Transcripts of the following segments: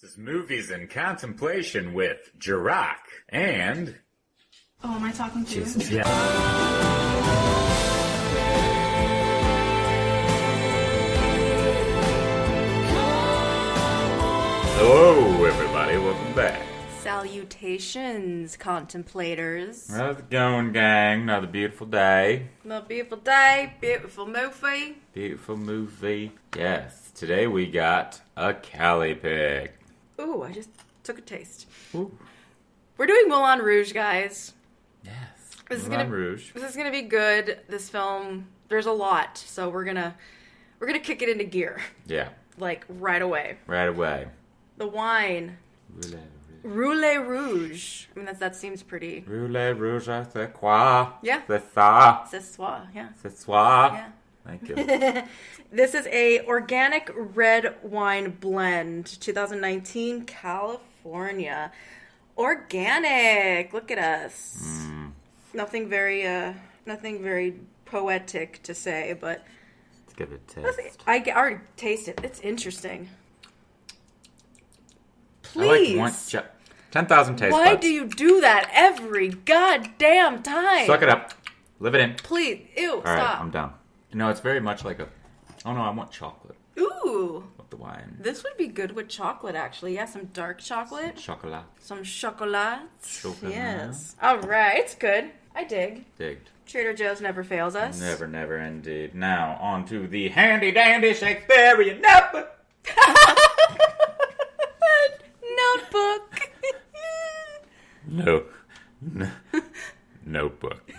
This is Movies in Contemplation with Jarokk and... Oh, am I talking to Jesus, you? yeah. Hello, everybody. Welcome back. Salutations, contemplators. How's it going, gang? Another beautiful day. Another beautiful day, beautiful movie. Beautiful movie. Yes, today we got a Cali pick. Ooh, I just took a taste. Ooh. We're doing Moulin Rouge, guys. Yes. Moulin Rouge. This is gonna be good. This film, there's a lot, so we're gonna kick it into gear. Yeah. Like right away. Right away. The wine. Moulin Rouge. I mean, that seems pretty. Moulin Rouge, c'est quoi? Yeah. C'est ça. C'est soi, yeah. C'est soi. Yeah. Thank you. This is a organic red wine blend, 2019, California. Organic. Look at us. Nothing very poetic to say, but Let's give it a taste. I already taste it. It's interesting. Please. I like 10,000 taste Why buds. do you do that every goddamn time? Suck it up. Live it in. Please. Ew, All right, stop. I'm done. You know, it's very much like a... Oh, no, I want chocolate Ooh. with the wine. This would be good with chocolate, actually. Yeah, some dark chocolate. Chocolat. Some chocolate. Chocolat. Yes. All right. It's good. I dig. Digged. Trader Joe's never fails us. Never, never indeed. Now, on to the handy-dandy Shakespearean notebook. Notebook. Notebook.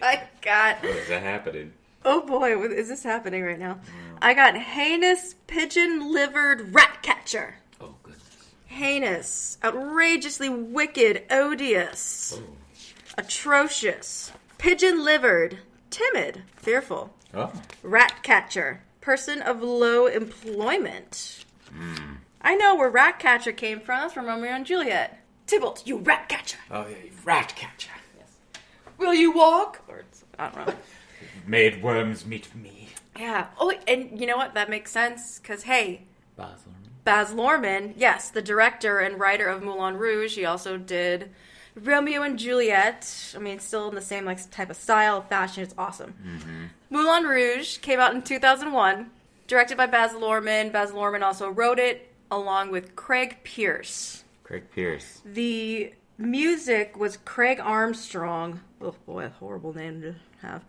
I got... What is that happening? Oh boy, what is this happening right now? I got heinous pigeon-livered rat catcher. Oh, goodness. Heinous. Outrageously wicked. Odious. Oh. Atrocious. Pigeon-livered. Timid. Fearful. Oh. Rat catcher. Person of low employment. I know where rat catcher came from. That's from Romeo and Juliet. Tybalt, you rat catcher. Oh, yeah, you rat catcher. Yes. Will you walk? Or I don't know. Made worms meet me. Yeah. Oh, and you know what? That makes sense. Because, hey, Baz Luhrmann. Baz Luhrmann, yes, the director and writer of Moulin Rouge, he also did Romeo and Juliet. I mean, still in the same type of style, fashion. It's awesome. Mm-hmm. Moulin Rouge came out in 2001, directed by Baz Luhrmann. Baz Luhrmann also wrote it along with Craig Pierce. Craig Pierce. The music was Craig Armstrong. Oh boy, a horrible name to have.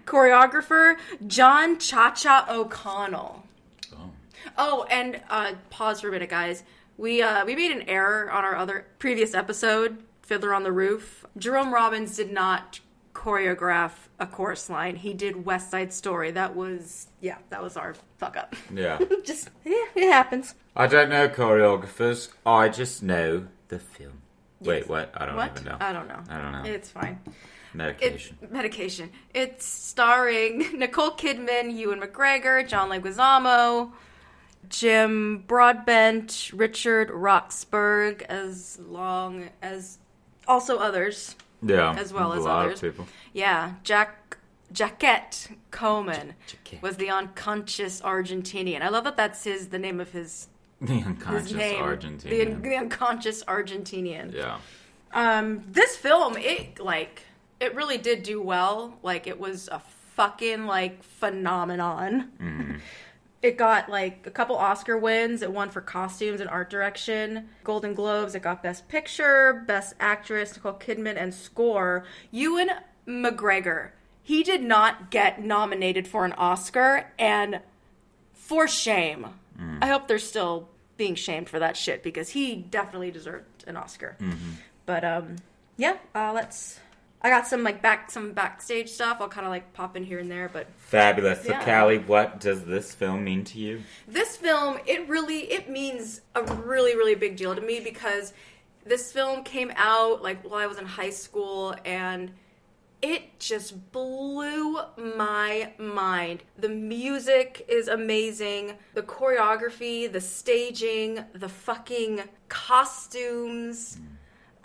Choreographer, John Cha-Cha O'Connell. Oh. Oh, and pause for a minute, guys. We made an error on our other previous episode, Fiddler on the Roof. Jerome Robbins did not choreograph a chorus line. He did West Side Story. That was our fuck up. Yeah. Just, it happens. I don't know choreographers. I just know the film. Yes. Wait, what? I don't What? even know. I don't know. I don't know. It's fine. Medication. It's starring Nicole Kidman, Ewan McGregor, John Leguizamo, Jim Broadbent, Richard Roxburgh, as long as also others. Yeah. As well as a lot others. of people. Yeah, Jaquette Coman Jaquette. was the unconscious Argentinian. I love that that's the name of his The unconscious name. Argentinian. The unconscious Argentinian. Yeah. This film, it really did do well. Like, it was a fucking, phenomenon. Mm-hmm. It got, a couple Oscar wins. It won for costumes and art direction. Golden Globes, it got Best Picture, Best Actress, Nicole Kidman, and Score. Ewan McGregor, he did not get nominated for an Oscar, and for shame. I hope they're still being shamed for that shit, because he definitely deserved an Oscar. Mm-hmm. But, I got some backstage stuff. I'll kind of pop in here and there, but Fabulous. So, Yeah. Callie, what does this film mean to you? this film, it means a really, really big deal to me, because this film came out while I was in high school, and it just blew my mind. The music is amazing. The choreography, the staging, the fucking costumes.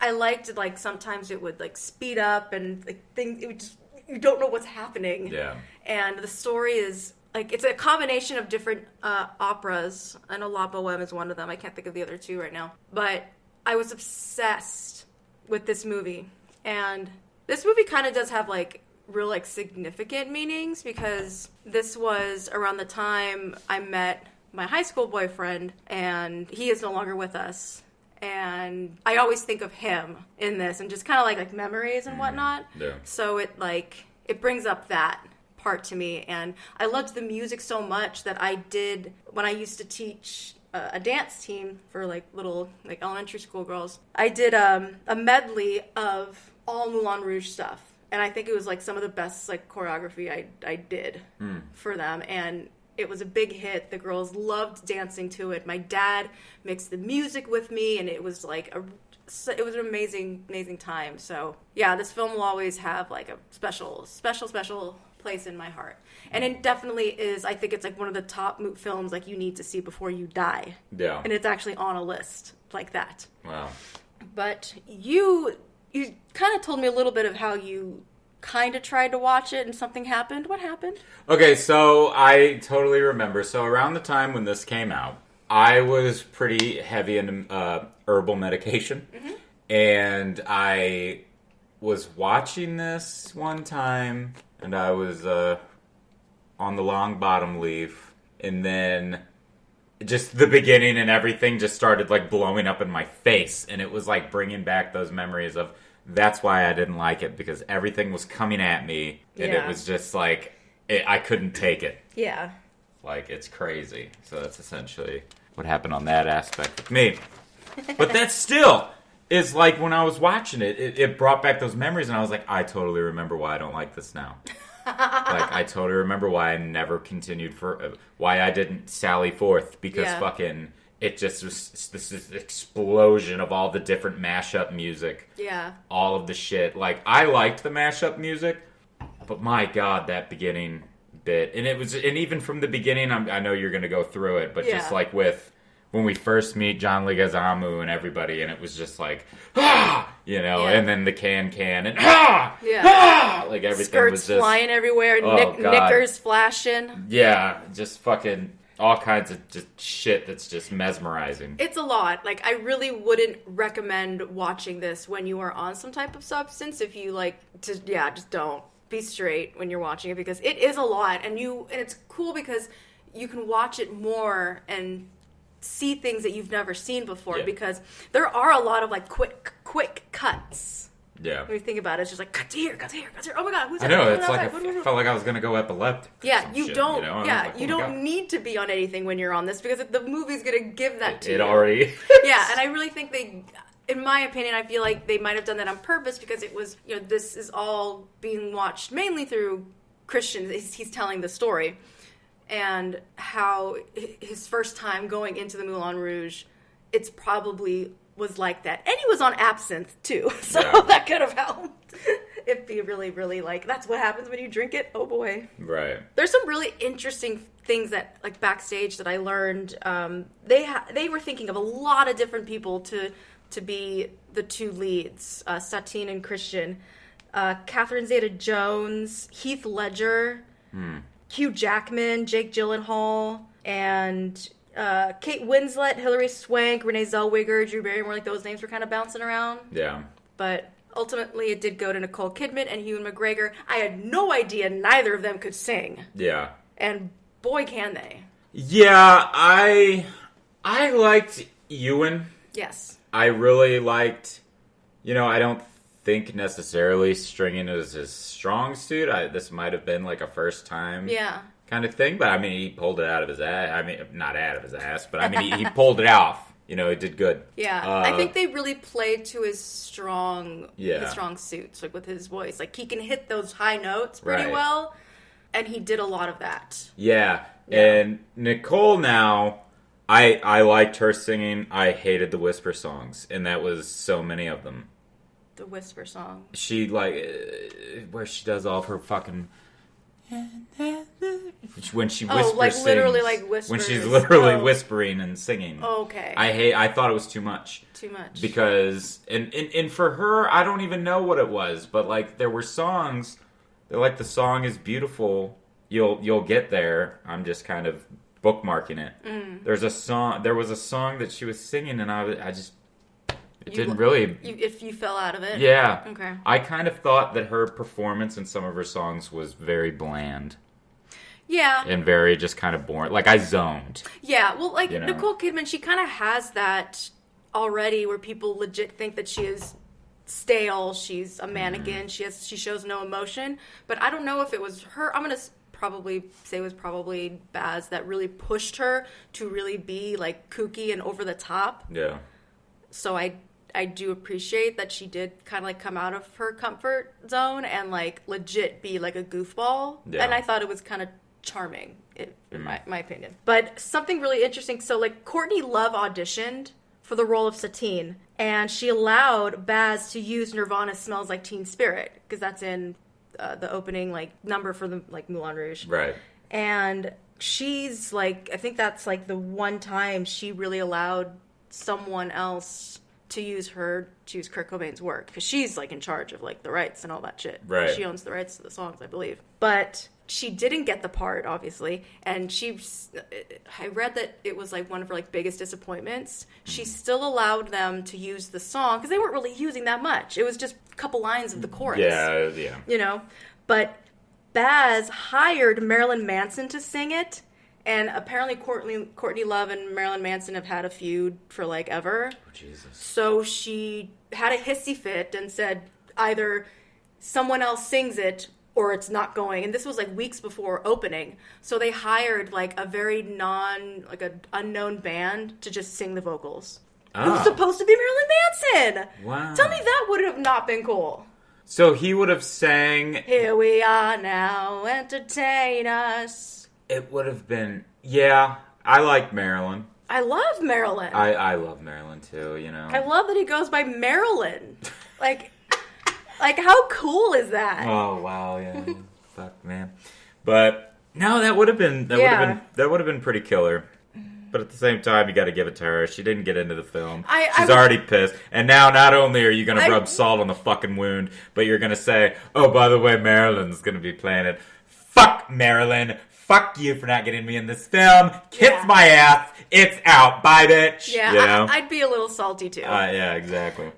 I liked it, sometimes it would, speed up and, things, it would just, you don't know what's happening. Yeah. And the story is like it's a combination of different operas. I know La Boheme is one of them. I can't think of the other two right now. But I was obsessed with this movie. And this movie kind of does have like real like significant meanings because this was around the time I met my high school boyfriend, and he is no longer with us. And I always think of him in this and just kind of like memories and whatnot. Yeah. So it brings up that part to me. And I loved the music so much that I did, when I used to teach a dance team for like little like elementary school girls, I did a medley of all Moulin Rouge stuff. And I think it was like some of the best like choreography I did for them. And it was a big hit. The girls loved dancing to it. My dad mixed the music with me, and it was like it was an amazing time. So yeah, this film will always have like a special place in my heart. And it definitely is. I think it's like one of the top films like you need to see before you die. Yeah. And it's actually on a list like that. Wow. But you kind of told me a little bit of how you kind of tried to watch it and something happened. What happened? Okay, so I totally remember. So around the time when this came out, I was pretty heavy into herbal medication. Mm-hmm. And I was watching this one time, and I was on the long bottom leaf, and then just the beginning and everything just started like blowing up in my face, and it was like bringing back those memories of that's why I didn't like it, because everything was coming at me, and it was just like I couldn't take it. Yeah. Like, it's crazy. So that's essentially what happened on that aspect with me. But that still is like when I was watching it, it brought back those memories, and I was like, I totally remember why I don't like this now. Like, I totally remember why I never continued why I didn't sally forth, because fucking it just was this explosion of all the different mashup music. Yeah. All of the shit. Like, I liked the mashup music, but my God, that beginning bit. And even from the beginning, I know you're going to go through it, but just like when we first meet John Leguizamo and everybody, and it was just like, and then the can, and like everything Skirts was just flying everywhere, knickers flashing. Yeah, just fucking all kinds of just shit that's just mesmerizing. It's a lot. Like, I really wouldn't recommend watching this when you are on some type of substance. If you just don't be straight when you're watching it, because it is a lot, and it's cool because you can watch it more and see things that you've never seen before, because there are a lot of like quick cuts. Yeah. When you think about it, it's just like cut to here, cut to here, cut to here. Oh my God, who's that? I know, it's like I felt like I was gonna go epileptic. Yeah, you shit, don't. Like, you don't need to be on anything when you're on this, because the movie's gonna give that to you. It already. Yeah, and I really think in my opinion, I feel like they might have done that on purpose, because it was, this is all being watched mainly through Christians. He's telling the story, and how his first time going into the Moulin Rouge, it's probably was like that. And he was on absinthe too, so that could have helped. It'd be really, really like, that's what happens when you drink it. Oh boy. Right. There's some really interesting things that, like, backstage that I learned. They were thinking of a lot of different people to be the two leads, Satine and Christian. Catherine Zeta-Jones, Heath Ledger, Hugh Jackman, Jake Gyllenhaal, and Kate Winslet, Hilary Swank, Renee Zellweger, Drew Barrymore. Like, those names were kind of bouncing around. Yeah. But ultimately, it did go to Nicole Kidman and Ewan McGregor. I had no idea neither of them could sing. Yeah. And boy, can they. Yeah, I liked Ewan. Yes. I really liked, I don't think necessarily stringing is his strong suit. This might have been like a first time kind of thing, but I mean, he pulled it out of his ass. I mean, not out of his ass, but I mean, he pulled it off. He did good. Yeah, I think they really played to his strong suits, like with his voice. Like, he can hit those high notes pretty well, and he did a lot of that. Yeah. And Nicole now, I liked her singing. I hated the whisper songs, and that was so many of them. The whisper song. She, where she does all of her fucking... when she whispers, literally like whispers. When she's literally whispering and singing. Okay. I thought it was too much. Too much. Because and for her, I don't even know what it was, but like there were songs that, like, the song is beautiful, you'll get there. I'm just kind of bookmarking it. There was a song that she was singing, and If you fell out of it? Yeah. Okay. I kind of thought that her performance in some of her songs was very bland. Yeah. And very just kind of boring. Like, I zoned. Yeah, well, like, You know? Nicole Kidman, she kind of has that already where people legit think that she is stale, she's a mannequin, she shows no emotion. But I don't know if it was her. I'm going to probably say it was probably Baz that really pushed her to really be, like, kooky and over the top. Yeah. So I do appreciate that she did kind of like come out of her comfort zone and like legit be like a goofball. Yeah. And I thought it was kind of charming in my opinion. But something really interesting. So like Courtney Love auditioned for the role of Satine, and she allowed Baz to use Nirvana's "Smells Like Teen Spirit" because that's in the opening like number for the like Moulin Rouge. Right. And she's like, I think that's like the one time she really allowed someone else to use Kurt Cobain's work, because she's like in charge of like the rights and all that shit. Right. She owns the rights to the songs, I believe. But she didn't get the part, obviously, and I read that it was like one of her like biggest disappointments. She still allowed them to use the song because they weren't really using that much. It was just a couple lines of the chorus. Yeah. You know, but Baz hired Marilyn Manson to sing it. And apparently Courtney Love and Marilyn Manson have had a feud for, like, ever. Oh, Jesus. So she had a hissy fit and said either someone else sings it or it's not going. And this was, like, weeks before opening. So they hired, like, a very an unknown band to just sing the vocals. It was supposed to be Marilyn Manson! Wow. Tell me that would have not been cool. So he would have sang... Here we are now, entertain us. It would have been... Yeah, I like Marilyn. I love Marilyn. I love Marilyn, too, you know. I love that he goes by Marilyn. Like how cool is that? Oh, wow, yeah. Fuck, man. But, no, that would have been pretty killer. But at the same time, you got to give it to her. She didn't get into the film. She's already pissed. And now, not only are you going to rub salt on the fucking wound, but you're going to say, oh, by the way, Marilyn's going to be playing it. Fuck Marilyn. Fuck you for not getting me in this film. Kiss my ass. It's out. Bye, bitch. Yeah, you know? I'd be a little salty, too. Yeah, exactly.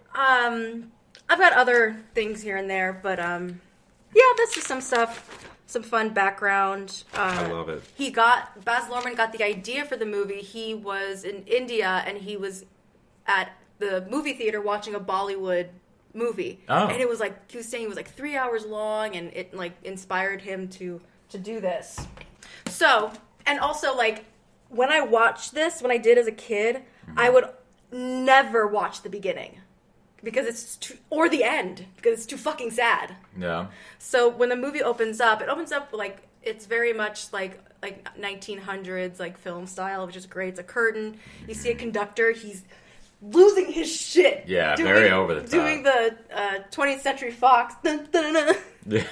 I've got other things here and there, but, yeah, this is some stuff. Some fun background. I love it. Baz Luhrmann got the idea for the movie. He was in India, and he was at the movie theater watching a Bollywood movie. Oh. And it was like, he was saying it was like 3 hours long, and it like inspired him to do this. So, and also like, when I watched this, when I did as a kid, I would never watch the beginning. Because it's too, or the end, because it's too fucking sad. Yeah. So when the movie opens up, like, it's very much like 1900s, like, film style, which is great. It's a curtain. You see a conductor. He's losing his shit. Yeah, very over the top. Doing the 20th Century Fox. Dun, dun, dun, dun. Yeah.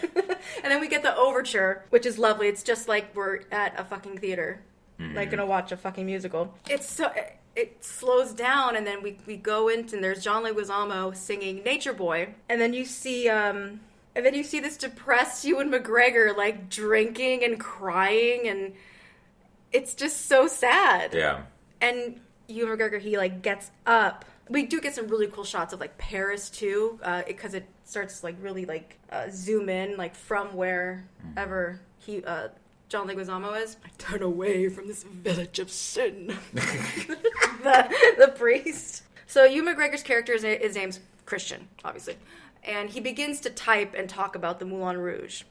And then we get the overture, which is lovely. It's just like we're at a fucking theater. Like, gonna watch a fucking musical. It's so... It slows down, and then we go into, and there's John Leguizamo singing Nature Boy, and then you see this depressed Ewan McGregor like drinking and crying, and it's just so sad. Yeah. And Ewan McGregor, he like gets up. We do get some really cool shots of like Paris too, because it starts like really like zoom in like from wherever John Leguizamo is. I turn away from this village of sin. the priest. So Ewan McGregor's character, his name's Christian, obviously. And he begins to type and talk about the Moulin Rouge.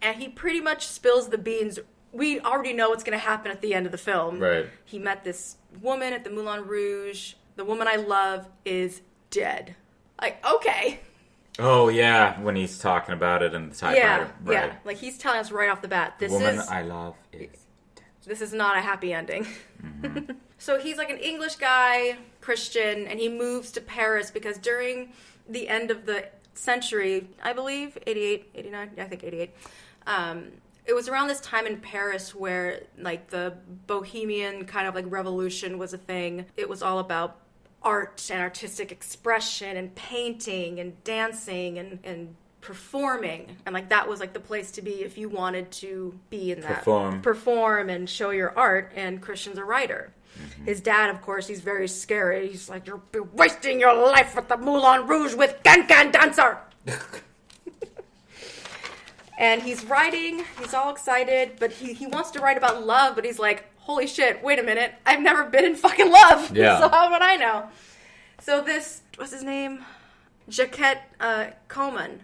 And he pretty much spills the beans. We already know what's going to happen at the end of the film. Right. He met this woman at the Moulin Rouge. The woman I love is dead. Like, okay. Oh, yeah, when he's talking about it in the typewriter. Yeah, right. yeah. Like, he's telling us right off the bat, The woman I love is dead. This is not a happy ending. Mm-hmm. So he's like an English guy, Christian, and he moves to Paris because during the end of the century, I believe, 88, 89, I think 88, it was around this time in Paris where, like, the bohemian kind of, like, revolution was a thing. It was all about art and artistic expression and painting and dancing and performing, and like that was like the place to be if you wanted to be in that perform and show your art. And Christian's a writer. His dad, of course, he's very scary. He's like, you're wasting your life at the Moulin Rouge with can dancer. And he's writing, he's all excited, but he wants to write about love, but he's like, holy shit, wait a minute, I've never been in fucking love. Yeah. So how would I know? So this, what's his name? Jarokk Coman.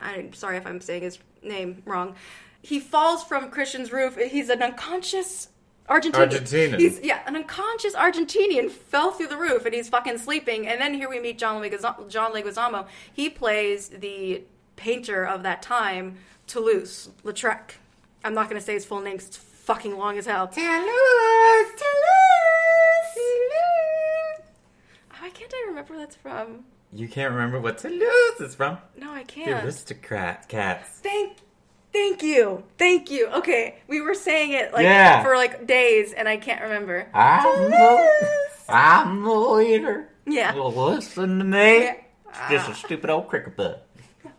I'm sorry if I'm saying his name wrong. He falls from Christian's roof. He's an unconscious Argentinian. An unconscious Argentinian fell through the roof, and he's fucking sleeping. And then here we meet John Leguizamo. He plays the painter of that time, Toulouse-Lautrec. I'm not going to say his full name because it's fucking long as hell. Toulouse. Why can't I remember where that's from? You can't remember what Toulouse is from? No, I can't. The aristocrat cats. Thank you. Okay, we were saying it for like days, and I can't remember. I'm the leader. Yeah. Listen to me. Yeah. It's just a stupid old cricket bug.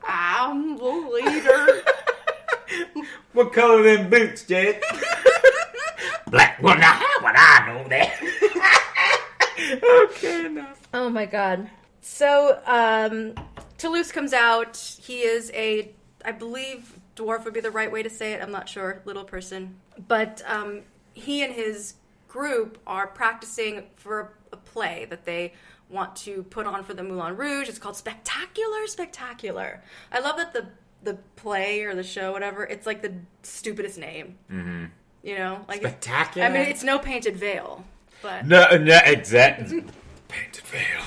I'm the leader. What color are them boots, Jed? Black. Well, now how would I know that? Okay, enough. Oh my god. So, Toulouse comes out. He is I believe dwarf would be the right way to say it. I'm not sure. Little person. But he and his group are practicing for a play that they want to put on for the Moulin Rouge. It's called Spectacular. I love that the play or the show, whatever, it's like the stupidest name. Mm-hmm. You know? Like Spectacular? I mean, it's no Painted Veil. But No, exactly. Painted Veil.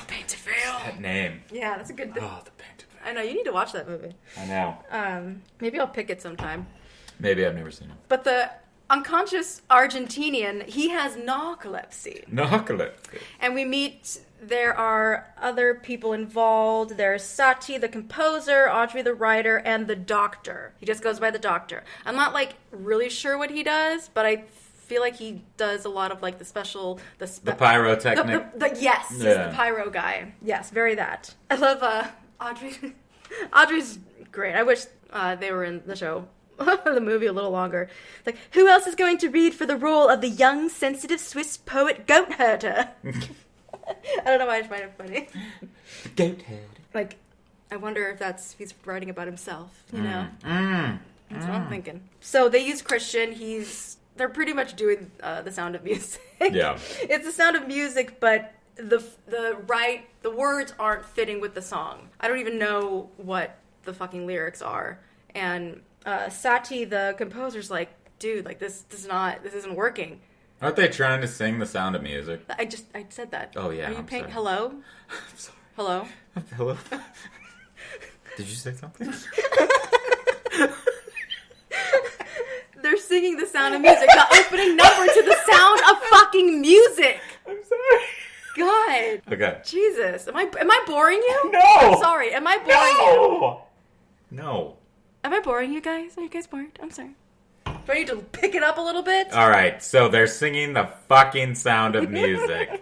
That name. Yeah, that's a good thing. Oh, the Painted Veil. I know, you need to watch that movie. I know. Maybe I'll pick it sometime. Maybe I've never seen it. But the unconscious Argentinian, he has narcolepsy. And we meet, there are other people involved. There's Sati, the composer, Audrey, the writer, and the doctor. He just goes by the doctor. I'm not, like, really sure what he does, but I feel like he does a lot of, like, the pyrotechnic. Yes, he's the pyro guy. Yes, very that. I love Audrey. Audrey's great. I wish they were in the show. The movie a little longer. It's like, who else is going to read for the role of the young, sensitive Swiss poet Goatherder? I don't know why I find it funny. Goatherder. Like, I wonder if he's writing about himself, you know? That's what I'm thinking. So they use Christian. They're pretty much doing The Sound of Music. Yeah. It's The Sound of Music, but the words aren't fitting with the song. I don't even know what the fucking lyrics are. And Sati, the composer's like, dude, like this isn't working. Aren't they trying to sing The Sound of Music? I said that. Oh yeah. Are you paying? Sorry. Hello? I'm sorry. Hello? Hello? Did you say something? They're singing The Sound of Music, the opening number to The Sound of fucking Music. I'm sorry. God. Okay. Jesus. Am I boring you? No. I'm sorry. Am I boring you? No. Am I boring you guys? Are you guys bored? I'm sorry. Do I need to pick it up a little bit? All right. So they're singing the fucking Sound of Music.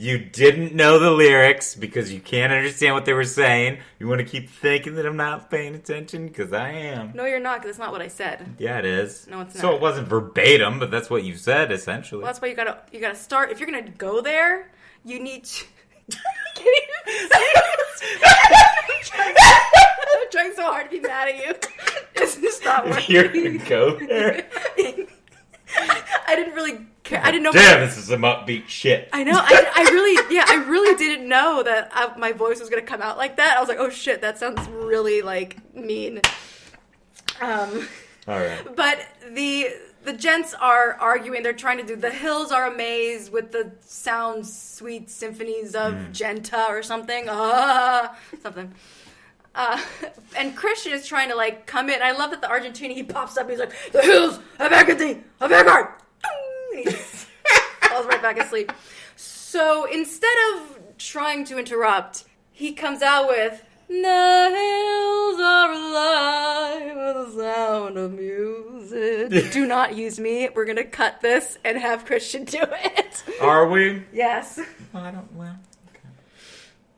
You didn't know the lyrics because you can't understand what they were saying. You want to keep thinking that I'm not paying attention? Because I am. No, you're not, because that's not what I said. Yeah, it is. No, it's not. So it wasn't verbatim, but that's what you said, essentially. Well, that's why you gotta start. If you're gonna go there, you need to... I'm trying so hard to be mad at you. It's just not working. You're gonna go there? I didn't really care. I didn't know. Damn, this is some upbeat shit. I know. I really didn't know that my voice was gonna come out like that. I was like, oh shit, that sounds really like mean. All right. But the gents are arguing. They're trying to do "The Hills Are a Maze" with the sweet symphonies of Genta or something. Something. And Christian is trying to like come in. I love that the Argentinian, he pops up. He's like, "The hills have agony, have agony." And he just falls right back asleep. So instead of trying to interrupt, he comes out with, "The hills are alive with the sound of music." Do not use me. We're gonna cut this and have Christian do it. Are we? Yes. Okay.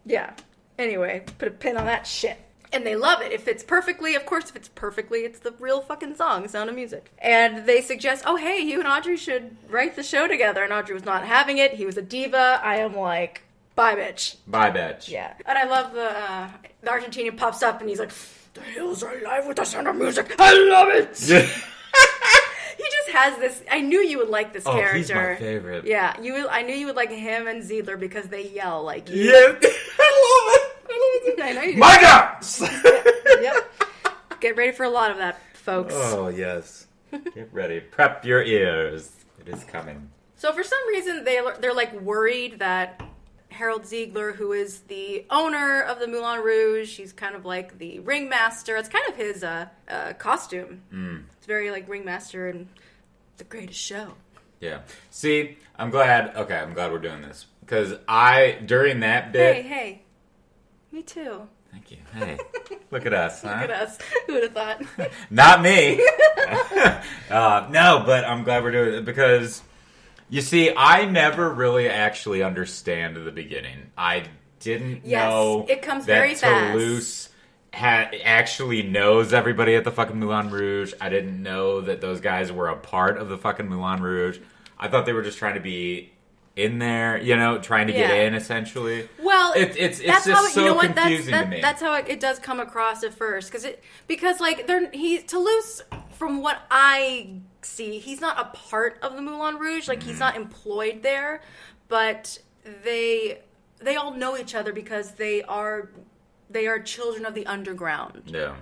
Yeah. Anyway, put a pin on that shit. And they love it. If it's perfectly, of course, if it's perfectly, it's the real fucking song, Sound of Music. And they suggest, oh, hey, you and Audrey should write the show together. And Audrey was not having it. He was a diva. I am like, bye, bitch. Bye, bitch. Yeah. And I love the Argentinian pops up and he's like, the hills are alive with the Sound of Music. I love it. He just has this. I knew you would like this character. He's my favorite. Yeah, I knew you would like him and Ziedler because they yell like you. Yeah, I love it. I know you do. My gosh! Yep. Get ready for a lot of that, folks. Oh, yes. Get ready. Prep your ears. It is coming. So for some reason, they're like worried that Harold Ziegler, who is the owner of the Moulin Rouge, he's kind of like the ringmaster. It's kind of his costume. It's very like ringmaster and the greatest show. Yeah. See, I'm glad we're doing this. Because during that bit... Hey. Me too. Thank you. Hey, look at us, huh? Look at us. Who would have thought? Not me. No, but I'm glad we're doing it because, you see, I never really actually understand the beginning. I didn't know it comes that very fast. Toulouse actually knows everybody at the fucking Moulin Rouge. I didn't know that those guys were a part of the fucking Moulin Rouge. I thought they were just trying to be in there, trying to get in, essentially. Well, it's just so confusing to me. That's how it does come across at first, because Toulouse, from what I see, he's not a part of the Moulin Rouge, like he's not employed there, but they all know each other because they are children of the underground. Yeah,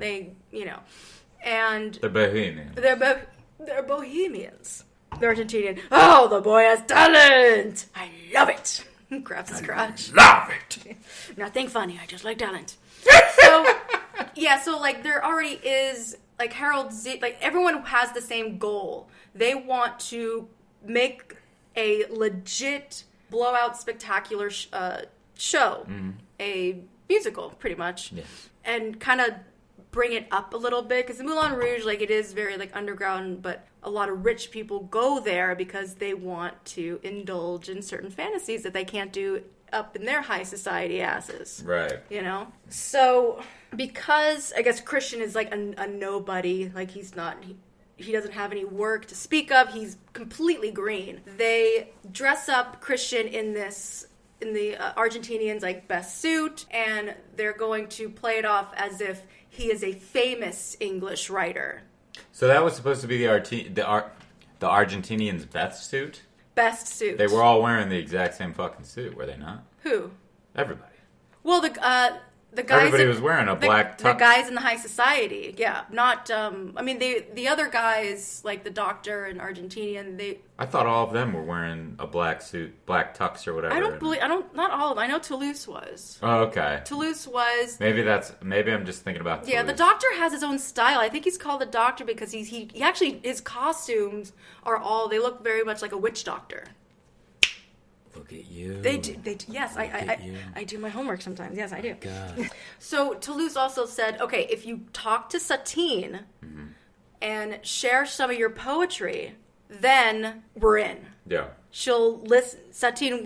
and they're Bohemians. They're Bohemians. The Argentinian, oh, the boy has talent. I love it. Grabs his crotch. Love it. Nothing funny. I just like talent. So like there already is like Harold Z. Like everyone has the same goal. They want to make a legit blowout, spectacular show, a musical, pretty much, and kind of bring it up a little bit because the Moulin Rouge, like it is very like underground, but a lot of rich people go there because they want to indulge in certain fantasies that they can't do up in their high society asses. Right. So because I guess Christian is like a nobody, like he doesn't have any work to speak of. He's completely green. They dress up Christian in the Argentinians' like best suit, and they're going to play it off as if he is a famous English writer. So that was supposed to be the Argentinians' best suit? Best suit. They were all wearing the exact same fucking suit, were they not? Who? Everybody. Well, the guys. Everybody was wearing a black tux. The guys in the high society, yeah. Not. I mean, the other guys like the doctor and Argentinian. I thought all of them were wearing a black suit, black tux or whatever. Not all of them. I know Toulouse was. Oh, okay. Toulouse was. Maybe I'm just thinking about Toulouse. Yeah, the doctor has his own style. I think he's called the doctor because he actually, his costumes they look very much like a witch doctor. Look at you. They do. Yes, I do my homework sometimes. Yes, I do. God. So Toulouse also said, okay, if you talk to Satine and share some of your poetry, then we're in. Yeah. She'll listen. Satine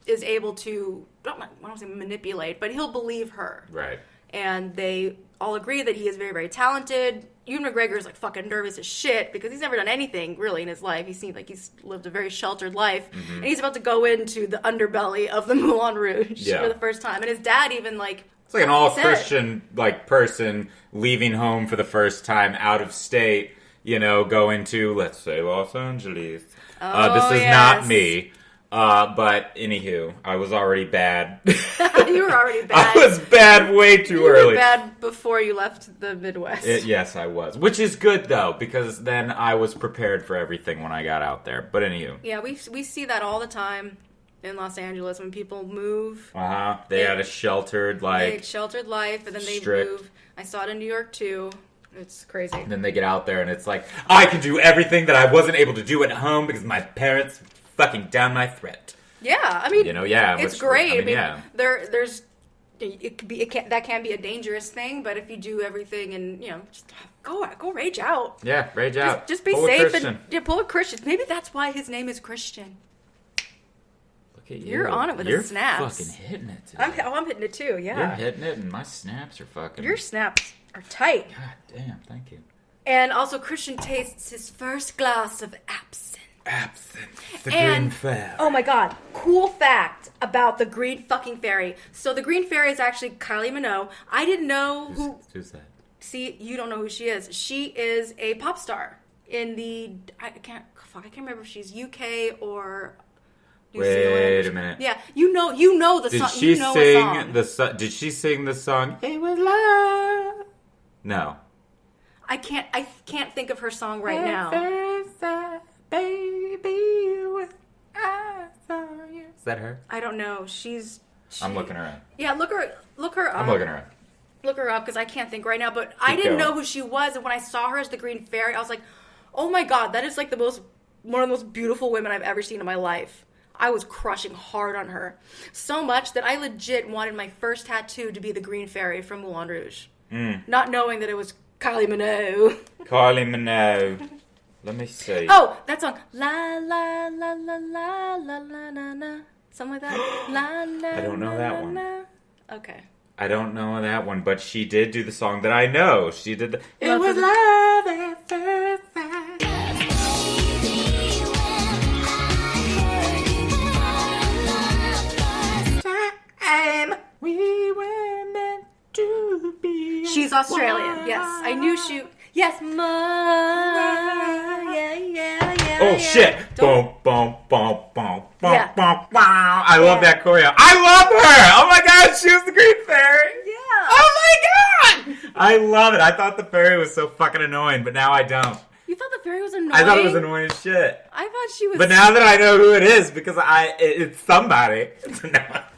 is able to, I don't want to say manipulate, but he'll believe her. Right. And they all agree that he is very, very talented. Ewan McGregor is like fucking nervous as shit because he's never done anything really in his life. He seems like he's lived a very sheltered life. And he's about to go into the underbelly of the Moulin Rouge for the first time. And his dad even like... It's like an all-Christian like person leaving home for the first time out of state, going to, let's say, Los Angeles. This is not me. But anywho, I was already bad. You were already bad. I was bad way too early. You were bad before you left the Midwest. Yes, I was. Which is good, though, because then I was prepared for everything when I got out there. But anywho. Yeah, we see that all the time in Los Angeles when people move. They had a sheltered life. And then they move. I saw it in New York, too. It's crazy. And then they get out there, and it's like, I can do everything that I wasn't able to do at home because my parents... fucking down my throat. Yeah, I mean, it's great. I mean, there's that can be a dangerous thing, but if you do everything and just go rage out. Yeah, rage out. Just be safe and pull a Christian. Maybe that's why his name is Christian. Look at you. You're on it with the snaps. You're fucking hitting it today. I'm hitting it too, yeah. You're hitting it, and my snaps are fucking... Your snaps are tight. God damn, thank you. And also, Christian tastes his first glass of absinthe. Absinthe. The Green Fairy. Oh my god, cool fact about the Green fucking Fairy. So the Green Fairy is actually Kylie Minogue. I didn't know Who's that? See, you don't know who she is. She is a pop star in the... I can't remember if she's UK or... New Zealand. Wait a minute. Yeah, you know the song. Did she sing Did she sing the song? It was love. No. I can't think of her song right now. Baby, when I saw you. Is that her? I don't know. I'm looking her up. Yeah, look her up. I'm looking her up. Look her up because I can't think right now. But I didn't know who she was, and when I saw her as the Green Fairy, I was like, "Oh my god, that is like one of the most beautiful women I've ever seen in my life." I was crushing hard on her. So much that I legit wanted my first tattoo to be the Green Fairy from Moulin Rouge. Not knowing that it was Kylie Minogue. Kylie Minogue. Let me see. Oh, that song. La la la la la la la la la. Something like that. La la. I don't know that one. Okay. I don't know that one, but she did do the song that I know. She did the... It was love at first sight. We were meant to be. She's Australian. One. Yes, I knew she. Yes, yeah. Oh shit! Boom, boom, boom, boom, boom, boom, wow! I love that choreo. I love her. Oh my god, she was the Green Fairy. Yeah. Oh my god, I love it. I thought the fairy was so fucking annoying, but now I don't. You thought the fairy was annoying? I thought it was annoying as shit. I thought she was... But now that I know who it is, because it's somebody.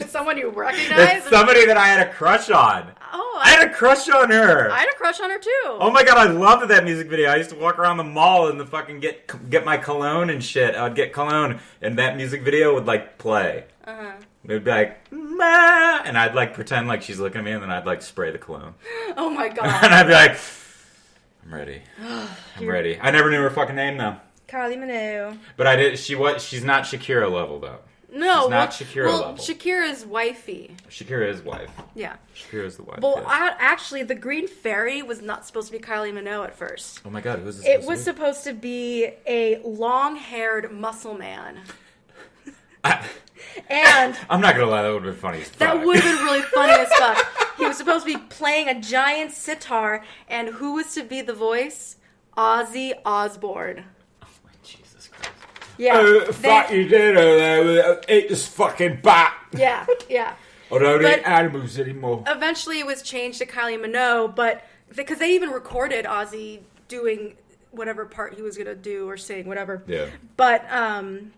It's someone you recognize? It's somebody that I had a crush on. Oh. I had a crush on her. I had a crush on her, too. Oh my god, I loved that music video. I used to walk around the mall and fucking get my cologne and shit. I'd get cologne, and that music video would, like, play. Uh-huh. It would be like, ma, and I'd, like, pretend like she's looking at me, and then I'd, like, spray the cologne. Oh my god. And I'd be like... I'm ready. I'm ready. I never knew her fucking name though. Kylie Minogue. But I did. She's not Shakira level though. No, she's not Shakira level. Shakira's wifey. Shakira is wife. Yeah. Shakira's the wife. Well, yes. actually, the Green Fairy was not supposed to be Kylie Minogue at first. Oh my god, who was this? It was supposed to be a long-haired muscle man. And I'm not gonna lie, that would have been funny as fuck. That would have been really funny as fuck. He was supposed to be playing a giant sitar, and who was to be the voice? Ozzy Osbourne. Oh my Jesus Christ! Yeah, fuck you did. Eat this fucking bat. Yeah. I don't eat animals anymore. Eventually, it was changed to Kylie Minogue, but because they even recorded Ozzy doing whatever part he was gonna do or sing, whatever. Yeah. But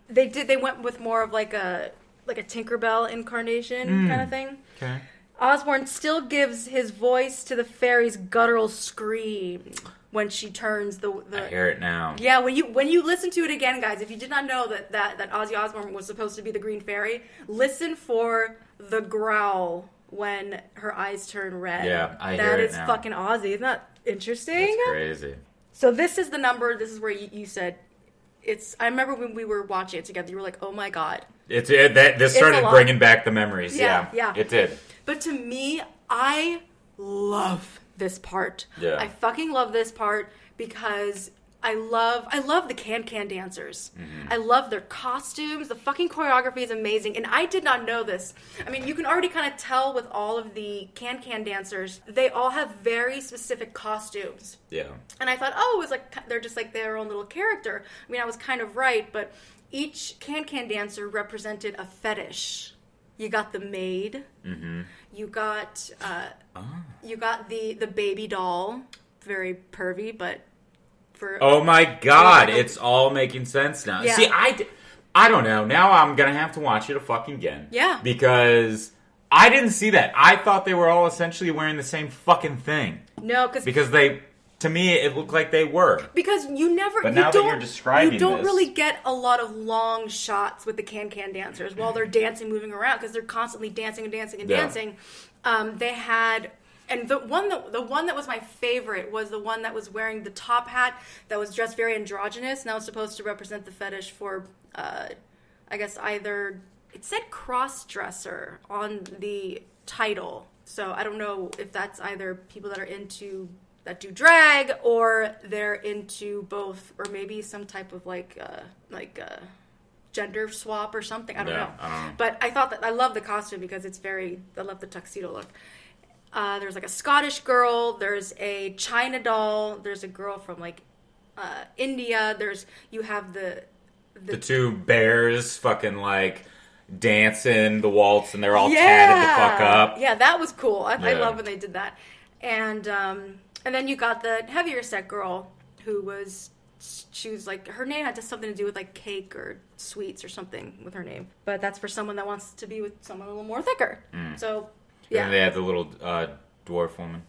they went with more of like a Tinkerbell incarnation kind of thing. Okay. Osborne still gives his voice to the fairy's guttural scream when she turns the. I hear it now. Yeah, when you listen to it again, guys, if you did not know that Ozzy Osbourne was supposed to be the Green Fairy, listen for the growl when her eyes turn red. Yeah, I hear it now. That is fucking Ozzy. Isn't that interesting? That's crazy. So this is the number. This is where you said it's. I remember when we were watching it together. You were like, "Oh my god!" This started bringing back the memories. Yeah, it did. But to me, I love this part. Yeah. I fucking love this part because I love the can dancers. Mm-hmm. I love their costumes. The fucking choreography is amazing. And I did not know this. I mean, you can already kind of tell with all of the can dancers, they all have very specific costumes. Yeah. And I thought, oh, it was like they're just like their own little character. I mean, I was kind of right, but each can dancer represented a fetish. You got the maid. Mm-hmm. You got the baby doll. Very pervy, but for oh my god, it's all making sense now. Yeah. See, I don't know. Now I'm gonna have to watch it a fucking again. Yeah. Because I didn't see that. I thought they were all essentially wearing the same fucking thing. No, because they. To me, it looked like they were. Because you never... But now that you're describing you don't this, really get a lot of long shots with the can dancers while they're dancing, moving around, because they're constantly dancing and dancing and dancing. They had... And the one that was my favorite was the one that was wearing the top hat that was dressed very androgynous, and that was supposed to represent the fetish for, I guess, either it said cross-dresser on the title. So I don't know if that's either people that do drag, or they're into both, or maybe some type of like gender swap or something. I don't know. But I thought that I love the costume because I love the tuxedo look. There's like a Scottish girl. There's a China doll. There's a girl from like India. You have the two bears fucking like dancing the waltz, and they're all tatted the fuck up. Yeah, that was cool. I love when they did that. And then you got the heavier set girl she was like, her name had something to do with like cake or sweets or something with her name. But that's for someone that wants to be with someone a little more thicker. So, yeah. And they had the little dwarf woman.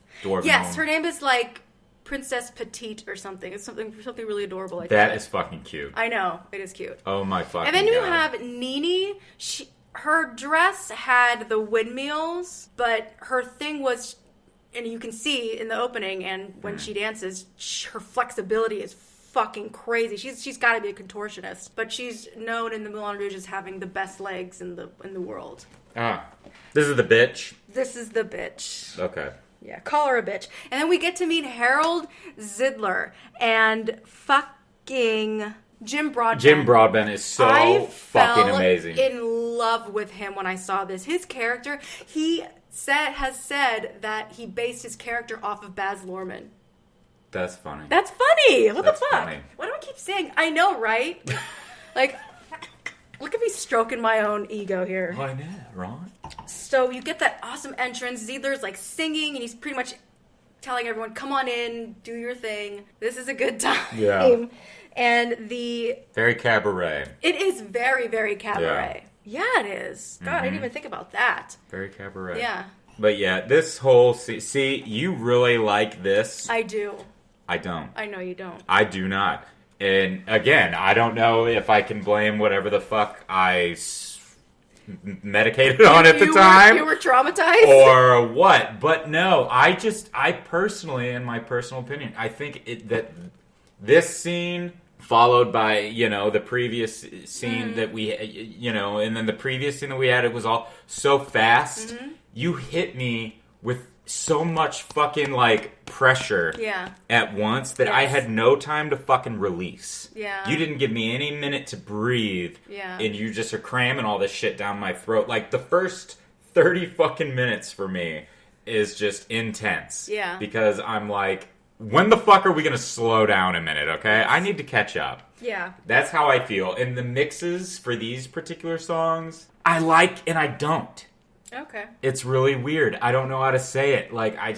Yes, her name is like Princess Petite or something. It's something really adorable like that. That is fucking cute. I know. It is cute. Oh my fucking God. And then you have Nene. Her dress had the windmills, but her thing was, and you can see in the opening and when she dances, her flexibility is fucking crazy. She's got to be a contortionist, but she's known in the Moulin Rouge as having the best legs in the world. This is the bitch. This is the bitch. Okay. Yeah, call her a bitch. And then we get to meet Harold Zidler and fucking Jim Broadbent. Jim Broadbent is so fucking amazing. I fell in love with him when I saw this. His character, has said that he based his character off of Baz Luhrmann. That's funny. That's funny. What the fuck? Funny. Why do I keep saying? I know, right? Like, look at me stroking my own ego here. I know, right? So you get that awesome entrance. Ziedler's like singing, and he's pretty much telling everyone, "Come on in, do your thing. This is a good time." Yeah. And very cabaret. It is very, very cabaret. Yeah, it is. God, I didn't even think about that. Very cabaret. Yeah. But yeah, this whole see, you really like this. I do. I don't. I know you don't. I do not. And again, I don't know if I can blame whatever the fuck I medicated on at the time. You were traumatized? Or what. But no, I personally, in my personal opinion, I think that this scene, followed by, the previous scene that we, and then the previous scene that we had, it was all so fast. You hit me with so much fucking, like, pressure at once that I had no time to fucking release. Yeah. You didn't give me any minute to breathe. Yeah. And you just are cramming all this shit down my throat. Like, the first 30 fucking minutes for me is just intense. Yeah. Because I'm like, when the fuck are we gonna slow down a minute, okay? I need to catch up. Yeah. That's how I feel. And the mixes for these particular songs, I like and I don't. Okay. It's really weird. I don't know how to say it. Like, I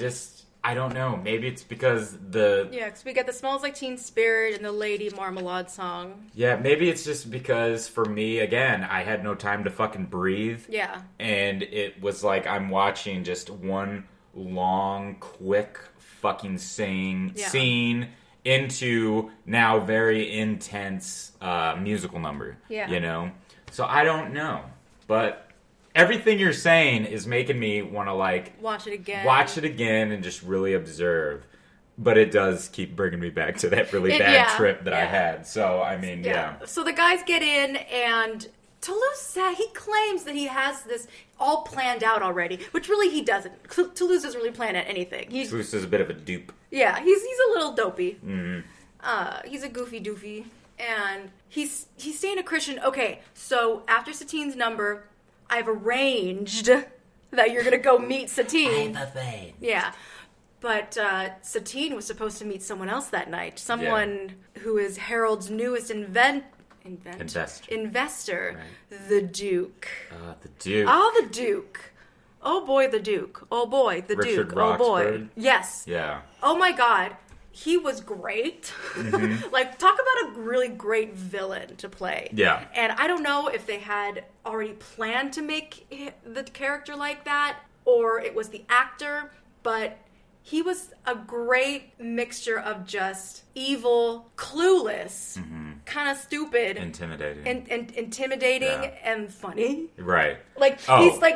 don't know. Maybe it's because because we get the Smells Like Teen Spirit and the Lady Marmalade song. Yeah, maybe it's just because, for me, again, I had no time to fucking breathe. Yeah. And it was like I'm watching just one long, quick fucking scene into now very intense musical number. Yeah. So I don't know. But everything you're saying is making me want to, like, watch it again and just really observe. But it does keep bringing me back to that really bad trip that I had. So, I mean, So the guys get in, and Toulouse he claims that he has this all planned out already, which really he doesn't. Toulouse doesn't really plan out anything. Toulouse is a bit of a dupe. Yeah, he's a little dopey. Mm-hmm. He's a goofy doofy. And he's saying to Christian, okay, so after Satine's number, I've arranged that you're going to go meet Satine. Yeah. But Satine was supposed to meet someone else that night. Someone who is Harold's newest investor. Right. The Duke. The Duke. Oh, the Duke. Oh, boy, the Duke. Oh, boy, the Richard Duke. Roxburgh. Oh, boy. Yes. Yeah. Oh, my God. He was great. Mm-hmm. Like, talk about a really great villain to play. Yeah. And I don't know if they had already planned to make the character like that, or it was the actor, but he was a great mixture of just evil, clueless, kind of stupid, intimidating, intimidating, and funny. Right.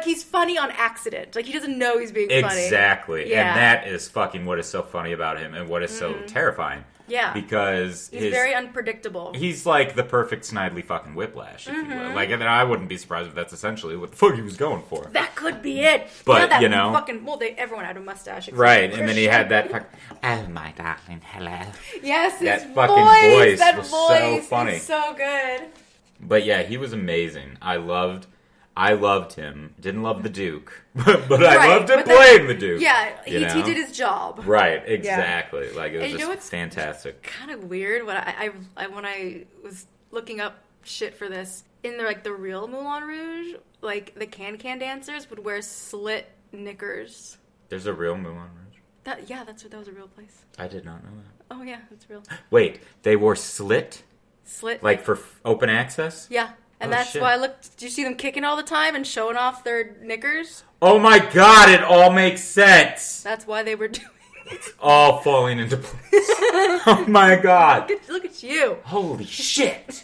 He's funny on accident. Like, he doesn't know he's being funny. Exactly. Yeah. And that is fucking what is so funny about him and what is so terrifying. Yeah. Because he's very unpredictable. He's like the perfect Snidely fucking Whiplash, if you will. Like, and I wouldn't be surprised if that's essentially what the fuck he was going for. That could be it. But, that you know. Everyone had a mustache. Right, and then he had that fucking, oh my darling, hello. Yes, that fucking voice was so funny. Is so good. But yeah, he was amazing. I loved him. Didn't love the Duke, but I loved him playing the Duke. Yeah, he did his job. Right, exactly. Yeah. Like, it was just fantastic. Kind of weird when I was looking up shit for this, in the real Moulin Rouge, like the can dancers would wear slit knickers. There's a real Moulin Rouge? That was a real place. I did not know that. Oh yeah, that's real. Wait, they wore slit? Like for open access? Yeah. And that's why I looked. Do you see them kicking all the time and showing off their knickers? Oh my god, it all makes sense. That's why they were doing it. It's all falling into place. Oh my god. Look at you. Holy shit.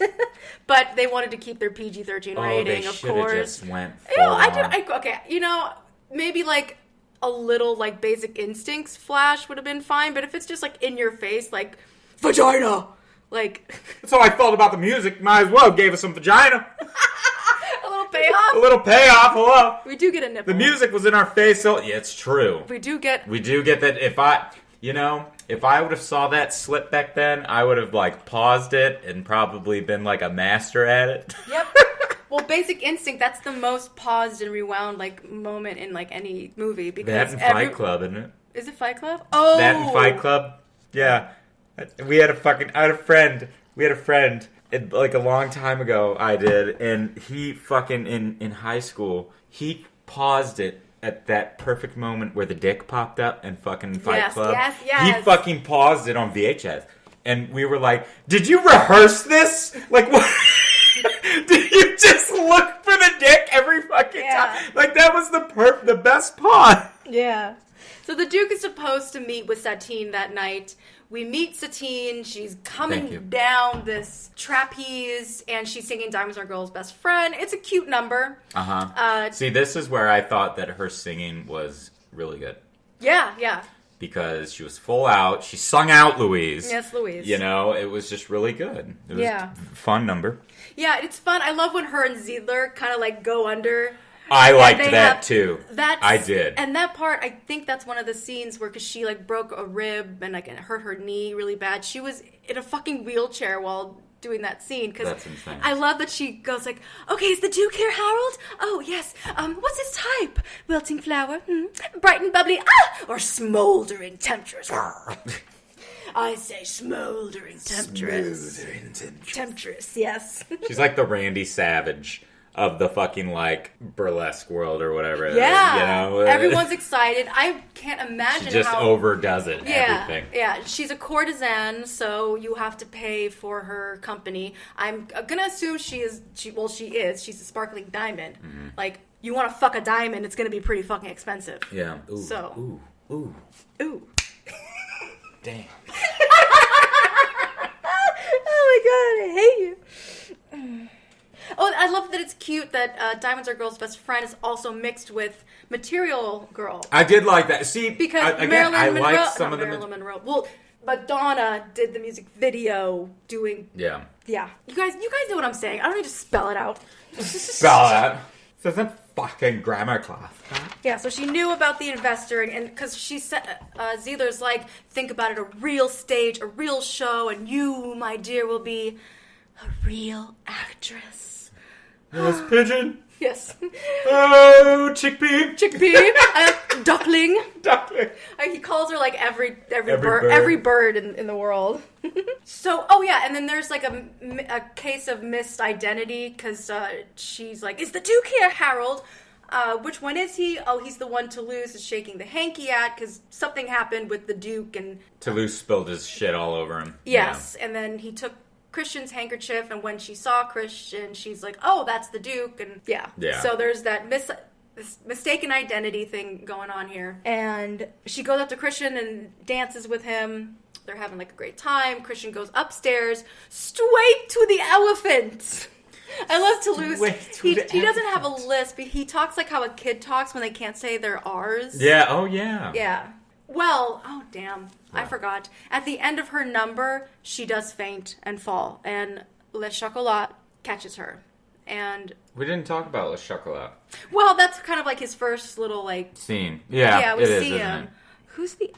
But they wanted to keep their PG-13 rating, of course. Just went full on. Okay, maybe like a little like Basic Instincts Flash would have been fine, but if it's just like in your face, like vagina. Like, that's how I felt about the music. Might as well gave us some vagina. A little payoff. A little payoff. Hello. We do get a nipple. The music was in our face, so yeah, it's true. We do get that. If I would have saw that slip back then, I would have like paused it and probably been like a master at it. Yep. Well, Basic Instinct, that's the most paused and rewound like moment in like any movie, because that and Fight Club, isn't it? Is it Fight Club? Oh, that and Fight Club. Yeah. We had a friend, like a long time ago, I did, and he fucking, in high school, he paused it at that perfect moment where the dick popped up in fucking Fight Club. Yes. He fucking paused it on VHS, and we were like, did you rehearse this? Like, what? Did you just look for the dick every fucking time? Like, that was the best pause. Yeah. So the Duke is supposed to meet with Satine that night. We meet Satine. She's coming down this trapeze, and she's singing Diamonds Are a Girl's Best Friend. It's a cute number. See, this is where I thought that her singing was really good. Yeah. Because she was full out. She sung out Louise. Yes, Louise. It was just really good. It was a fun number. Yeah, it's fun. I love when her and Ziedler kind of like go under. I liked that too. I did. And that part, I think that's one of the scenes where, because she like broke a rib and like it hurt her knee really bad. She was in a fucking wheelchair while doing that scene. That's insane. I love that she goes like, okay, is the Duke here, Harold? Oh, yes. What's his type? Wilting flower? Bright and bubbly? Or smoldering temptress? I say smoldering temptress. Temptress, yes. She's like the Randy Savage of the fucking, like, burlesque world or whatever it is, Everyone's excited. I can't imagine she just overdoes it, everything. Yeah, she's a courtesan, so you have to pay for her company. I'm gonna assume she is. She's a sparkling diamond. Mm-hmm. Like, you want to fuck a diamond, it's gonna be pretty fucking expensive. Yeah. Ooh. Damn. Oh my god, I hate you. Oh, I love that it's cute that Diamonds Are Girl's Best Friend is also mixed with Material Girl. I did like that. See, because Marilyn Monroe. Well, Madonna did the music video doing. Yeah. Yeah. You guys know what I'm saying. I don't need to spell it out. Spell it. This isn't fucking grammar class. Yeah, so she knew about the investor, and because she said, Ziedler's like, think about it, a real stage, a real show, and you, my dear, will be a real actress. Yes, pigeon. Yes. Oh, chickpea. Duckling. Duckling. He calls her like every bird in the world. So, and then there's like a case of missed identity, because she's like, is the Duke here, Harold? Which one is he? Oh, he's the one Toulouse is shaking the hanky at, because something happened with the Duke, and Toulouse spilled his shit all over him. Yes, and then he took Christian's handkerchief, and when she saw Christian, she's like, oh, that's the Duke, and so there's that this mistaken identity thing going on here, and she goes up to Christian and dances with him. They're having like a great time. Christian goes upstairs straight to the elephant. I love Toulouse. He doesn't have a lisp. He talks like how a kid talks when they can't say their R's. Yeah. Oh yeah. Yeah. Well, oh damn, I What? forgot. At the end of her number, she does faint and fall, and Le Chocolat catches her. And We didn't talk about Le Chocolat. well, that's kind of like his first little like Scene. Yeah, we it is, see isn't him. it? Who's the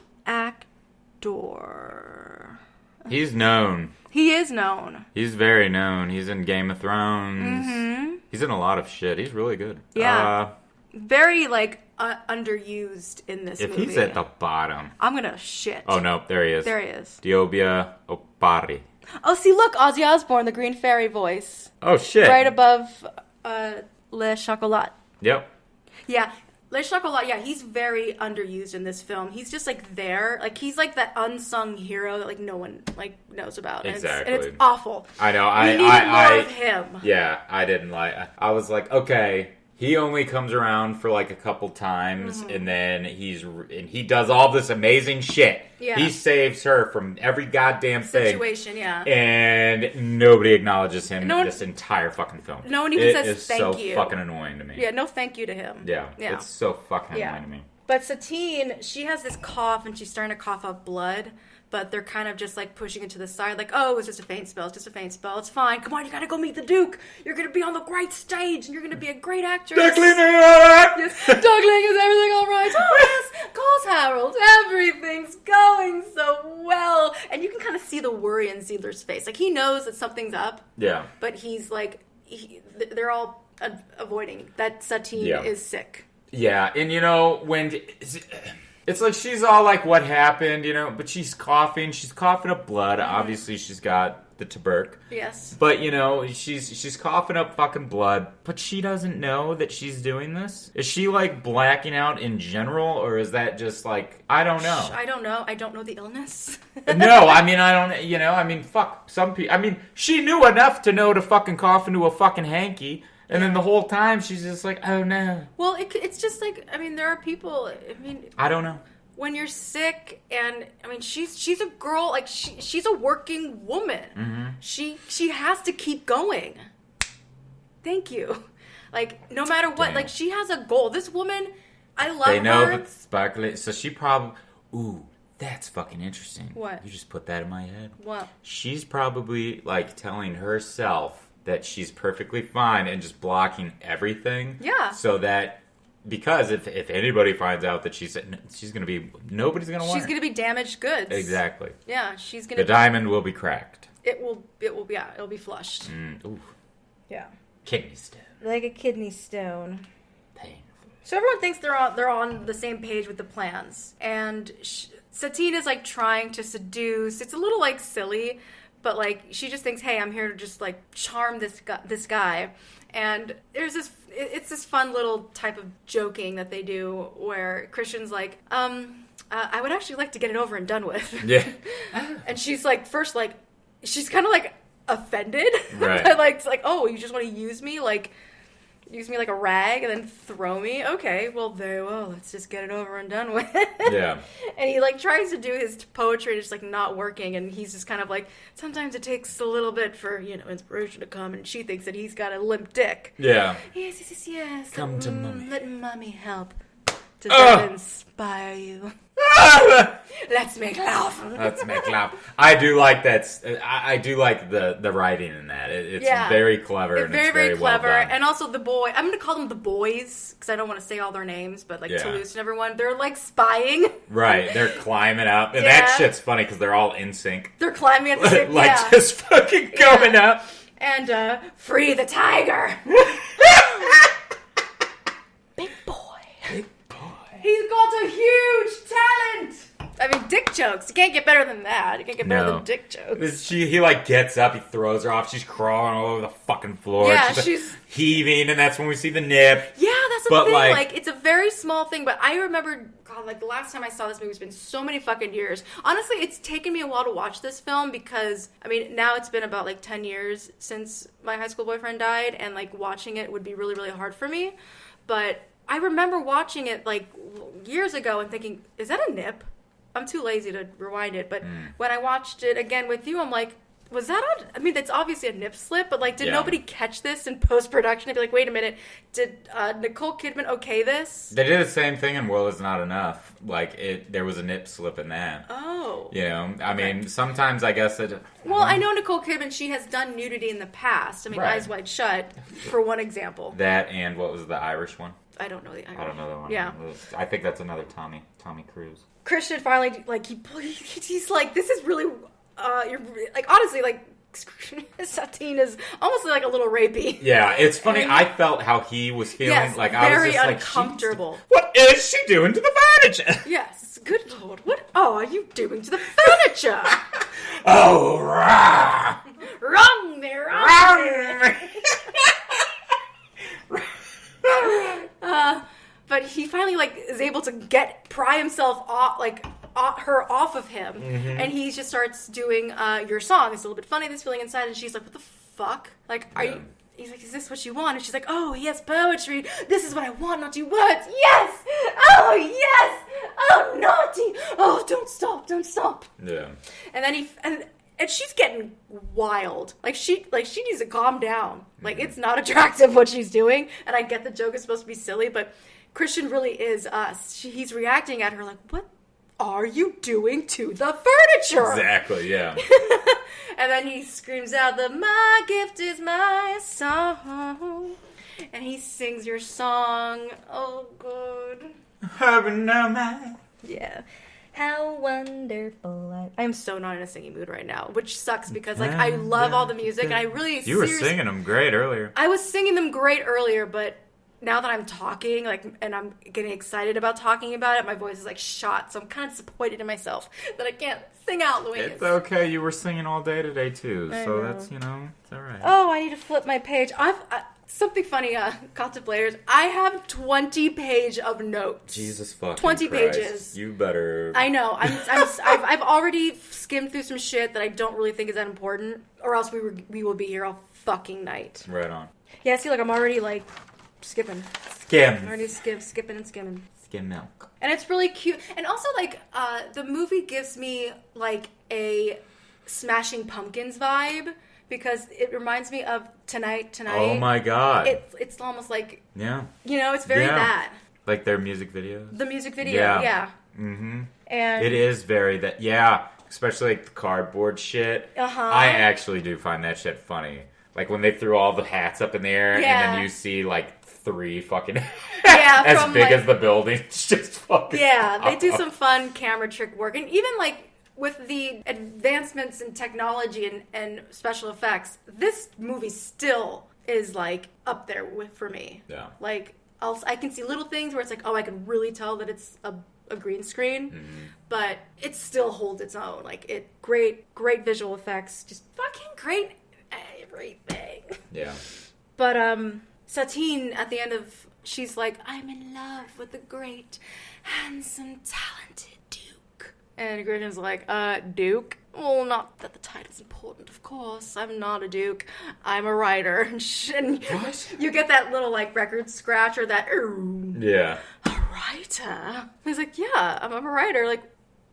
actor? He's known. He is known. He's very known. He's in Game of Thrones. Mm-hmm. He's in a lot of shit. He's really good. Yeah. Very like underused in this If movie. he's at the bottom. I'm gonna shit. Oh, no. There he is. There he is. Deobia Opari. Oh, see, look, Ozzy Osbourne, the Green Fairy voice, Oh, shit. right above Le Chocolat. Yep. Yeah, Le Chocolat. Yeah, he's very underused in this film. He's just like there, like he's like that unsung hero that like no one like knows about. And Exactly. It's awful. I know. We needed more of him. Yeah, I didn't like. I was like, okay, he only comes around for like a couple times, and then he does all this amazing shit. Yeah. He saves her from every goddamn thing, Situation, yeah. and nobody acknowledges him No one- this entire fucking film. No one even It says is thank so you. fucking annoying to me. Yeah, no thank you to him. Yeah, Yeah. it's so fucking Yeah. annoying to me. But Satine, she has this cough and she's starting to cough up blood, but they're kind of just like pushing it to the side, like, oh, it was just a faint spell, it's just a faint spell, it's fine, come on, you gotta go meet the Duke, you're gonna be on the right stage, and you're gonna be a great actress. Duckling! Yes, Dougling, is everything alright? Oh yes, of course, Harold, everything's going so well. And you can kind of see the worry in Ziegler's face, like he knows that something's up, Yeah. but he's like, they're all avoiding that Satine Yeah. is sick. Yeah, and you know, when it's like she's all like, what happened, you know, but she's coughing up blood. Obviously, she's got the tuberc. Yes. But, you know, she's coughing up fucking blood, but she doesn't know that she's doing this? Is she, like, blacking out in general, or is that just, like, I don't know. I don't know. I don't know the illness. No, I mean, I don't, you know, I mean, fuck, some people, I mean, she knew enough to know to fucking cough into a fucking hanky. And then the whole time, she's just like, oh, no. Well, it's just like, I mean, there are people, I mean... I don't know. When you're sick, and, I mean, she's a girl, like, she's a working woman. Mm-hmm. She has to keep going. Thank you. Like, no matter what, Damn. like, she has a goal. This woman, I love They know her. that sparkly, so she probably, ooh, that's fucking interesting. What? You just put that in my head. What? She's probably, like, telling herself that she's perfectly fine and just blocking everything. Yeah. So that, because if anybody finds out that she's gonna be, nobody's gonna want She's her. going to be damaged goods. Exactly. Yeah, she's going The to... diamond will be cracked. It will, yeah, it'll be flushed. Ooh, Yeah. kidney stone. Like a kidney stone. Painful. So everyone thinks they're on the same page with the plans, and Satine is like trying to seduce. It's a little like silly, but like she just thinks, "Hey, I'm here to just like charm this guy." And there's it's this fun little type of joking that they do where Christian's like, I would actually like to get it over and done with. Yeah. And she's like, first like, she's kind of like offended, Right. but like, it's like, oh, you just want to use me like a rag and then throw me? Okay, well, very well. Let's just get it over and done with. Yeah. And he, like, tries to do his poetry and it's, like, not working. And he's just kind of like, sometimes it takes a little bit for, you know, inspiration to come. And she thinks that he's got a limp dick. Yeah. Yes. Come to mommy. Let mommy help. Does that inspire you? Let's make love. Let's make love. I do like that. I do like the writing in that. It's very clever. It's and very, it's very well clever. done. And also the boy, I'm going to call them the boys because I don't want to say all their names, but like Yeah. Toulouse and everyone, they're like spying. Right, they're climbing up, and Yeah. that shit's funny because they're all in sync, They're climbing at the same like yeah. just fucking going up. And free the tiger. Big boy. He's got a huge talent. I mean, dick jokes. You can't get better than that. You can't get better No. than dick jokes. He like gets up, he throws her off, she's crawling all over the fucking floor. Yeah, like, she's- heaving, and that's when we see the nip. Yeah, that's the But, thing. like- Like, it's a very small thing, but I remember, God, like, the last time I saw this movie, it's been so many fucking years. Honestly, it's taken me a while to watch this film because, I mean, now it's been about, like, 10 years since my high school boyfriend died, and, like, watching it would be really, really hard for me. But I remember watching it, like, years ago and thinking, is that a nip? I'm too lazy to rewind it, but when I watched it again with you, I'm like, was that on? I mean, that's obviously a nip slip, but like, did Yeah. nobody catch this in post production and be like, wait a minute, did Nicole Kidman okay this? They did the same thing in Will Is Not Enough. Like, there was a nip slip in that. Oh. You know, I mean, sometimes I guess it... Well, I know Nicole Kidman, she has done nudity in the past. I mean, Right. Eyes Wide Shut, for one example. That and what was the Irish one? I don't know the Irish. I don't know that one. Yeah. I think that's another Tommy Cruise. Christian finally, like, he's like, this is really, you're, like, honestly, like, Satine is almost like a little rapey. Yeah, it's funny. And- I felt how he was feeling. Yes, like I was very just uncomfortable. Like, what is she doing to the furniture? Yes, good lord, what are you doing to the furniture? Oh, rah! Wrong there, wrong there. But he finally like is able to pry himself off, like her off of him, and he just starts doing your song. It's a little bit funny, this feeling inside, and she's like, "What the fuck? Like, are you?" He's like, "Is this what you want?" And she's like, "Oh yes, poetry. This is what I want, not your words. Yes. Oh yes. Oh naughty. Oh don't stop, don't stop." Yeah. And then and she's getting wild. Like she needs to calm down. Like it's not attractive what she's doing. And I get the joke is supposed to be silly, but Christian really is us. He's reacting at her like, "What are you doing to the furniture?" Exactly. Yeah. And then he screams out, "My gift is my song," and he sings your song. Oh, good. Yeah. How wonderful. I'm so not in a singing mood right now, which sucks because like I love all the music and I really You were singing them great earlier. I was singing them great earlier, but now that I'm talking, like, and I'm getting excited about talking about it, my voice is like shot, so I'm kind of disappointed in myself that I can't sing out the way it It's is. okay. You were singing all day today too, I so know. that's it's all right. Oh, I need to flip my page. Something funny, contemplators. I have 20 page of notes. Jesus fucking 20 Christ. pages. You better. I know. I've already skimmed through some shit that I don't really think is that important, or else we will be here all fucking night. Right on. Yeah, see, like I'm already like skipping. Skim. I'm already skipping and skimming. Skim milk. And it's really cute. And also, like, the movie gives me, like, a Smashing Pumpkins vibe. Because it reminds me of Tonight. Oh my god. It's almost like, Yeah. you know, it's very that. Like their music videos. The music video, yeah. Mm-hmm. And It is very that. Yeah. Especially like the cardboard shit. Uh-huh. I actually do find that shit funny. Like when they threw all the hats up in the air and Yeah. then you see like 3 fucking Yeah, as from, big like- as the building. It's just fucking. yeah, they do some fun camera trick work. And even, like, with the advancements in technology and special effects, this movie still is, like, up there for me. Yeah. Like, I can see little things where it's like, oh, I can really tell that it's a green screen, but it still holds its own. Like, great visual effects, just fucking great everything. Yeah. But, Satine, at the end of, she's like, "I'm in love with the great, handsome, talented Duke." And Christian's like, Duke? Well, not that the title's important, of course. I'm not a Duke. I'm a writer. And What? you get that little, like, record scratch or that, Yeah. a writer? He's like, yeah, I'm a writer. Like,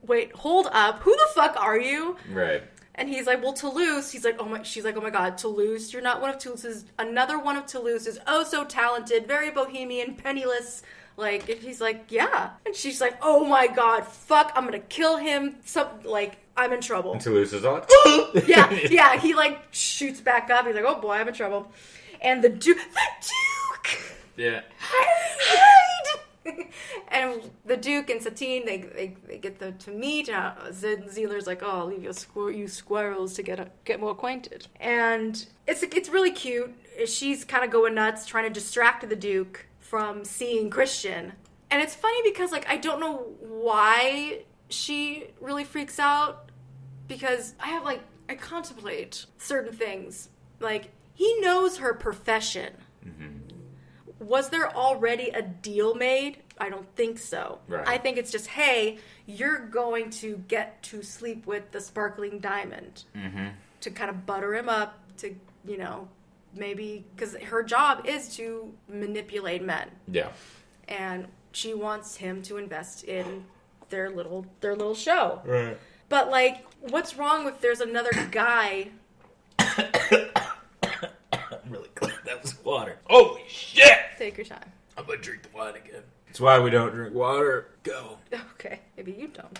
wait, hold up. Who the fuck are you? Right. And he's like, well, Toulouse. She's like, oh my god, Toulouse. You're not one of Toulouse's. Another one of Toulouse's. Oh, so talented, very bohemian, penniless. Like, and he's like, yeah. And she's like, oh my god, fuck, I'm gonna kill him. I'm in trouble. And Toulouse is all like, Yeah. He like shoots back up. He's like, oh boy, I'm in trouble. And the Duke. Yeah. Hide! And the Duke and Satine, they get to meet. Zeeler's like, "Oh, I'll leave you squirrels to get more acquainted." And it's really cute. She's kind of going nuts, trying to distract the Duke from seeing Christian. And it's funny because, like, I don't know why she really freaks out, because I contemplate certain things. Like, he knows her profession. Was there already a deal made? I don't think so. Right. I think it's just, hey, you're going to get to sleep with the sparkling diamond to kind of butter him up to, you know, maybe, because her job is to manipulate men. Yeah. And she wants him to invest in their little show. Right. But, like, what's wrong with there's another guy I'm really glad that was water. Holy shit! Take your time. I'm gonna drink the wine again. That's why we don't drink water. Go. Okay, maybe you don't.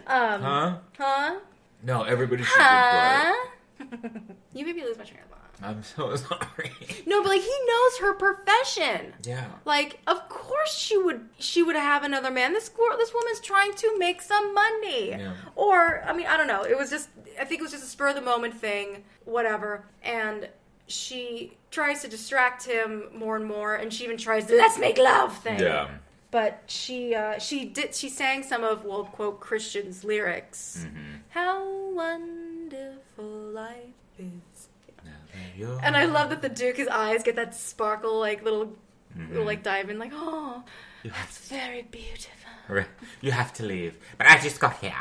Huh? No, everybody should drink water. You made me lose my train of thought. I'm so sorry. No, but like he knows her profession. Yeah. Like, of course she would have another man. This woman's trying to make some money. Yeah. Or, I mean, I don't know. I think it was just a spur of the moment thing, whatever. And she tries to distract him more and more, and she even tries the let's make love thing. Yeah. But she sang some of, well, quote, Christian's lyrics. Mm-hmm. How wonderful life is. And I love that the Duke, his eyes get that sparkle, like little like diamond, like, oh, that's very beautiful. You have to leave. But I just got here.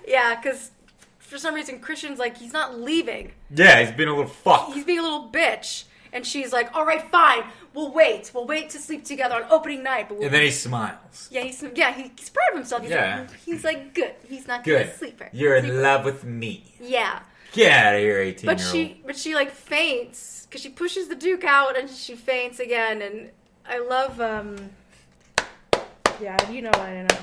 Yeah, because for some reason Christian's like, he's not leaving. Yeah, he's being a little fuck. He's being a little bitch. And she's like, all right, fine. We'll wait. We'll wait to sleep together on opening night. But and then he smiles. Yeah, he's proud of himself. He's like, good. He's not good. A sleeper. You're in love with me. Yeah. Get out of here, 18-year-old. But she like faints because she pushes the Duke out and she faints again. And I love, yeah, you know I know.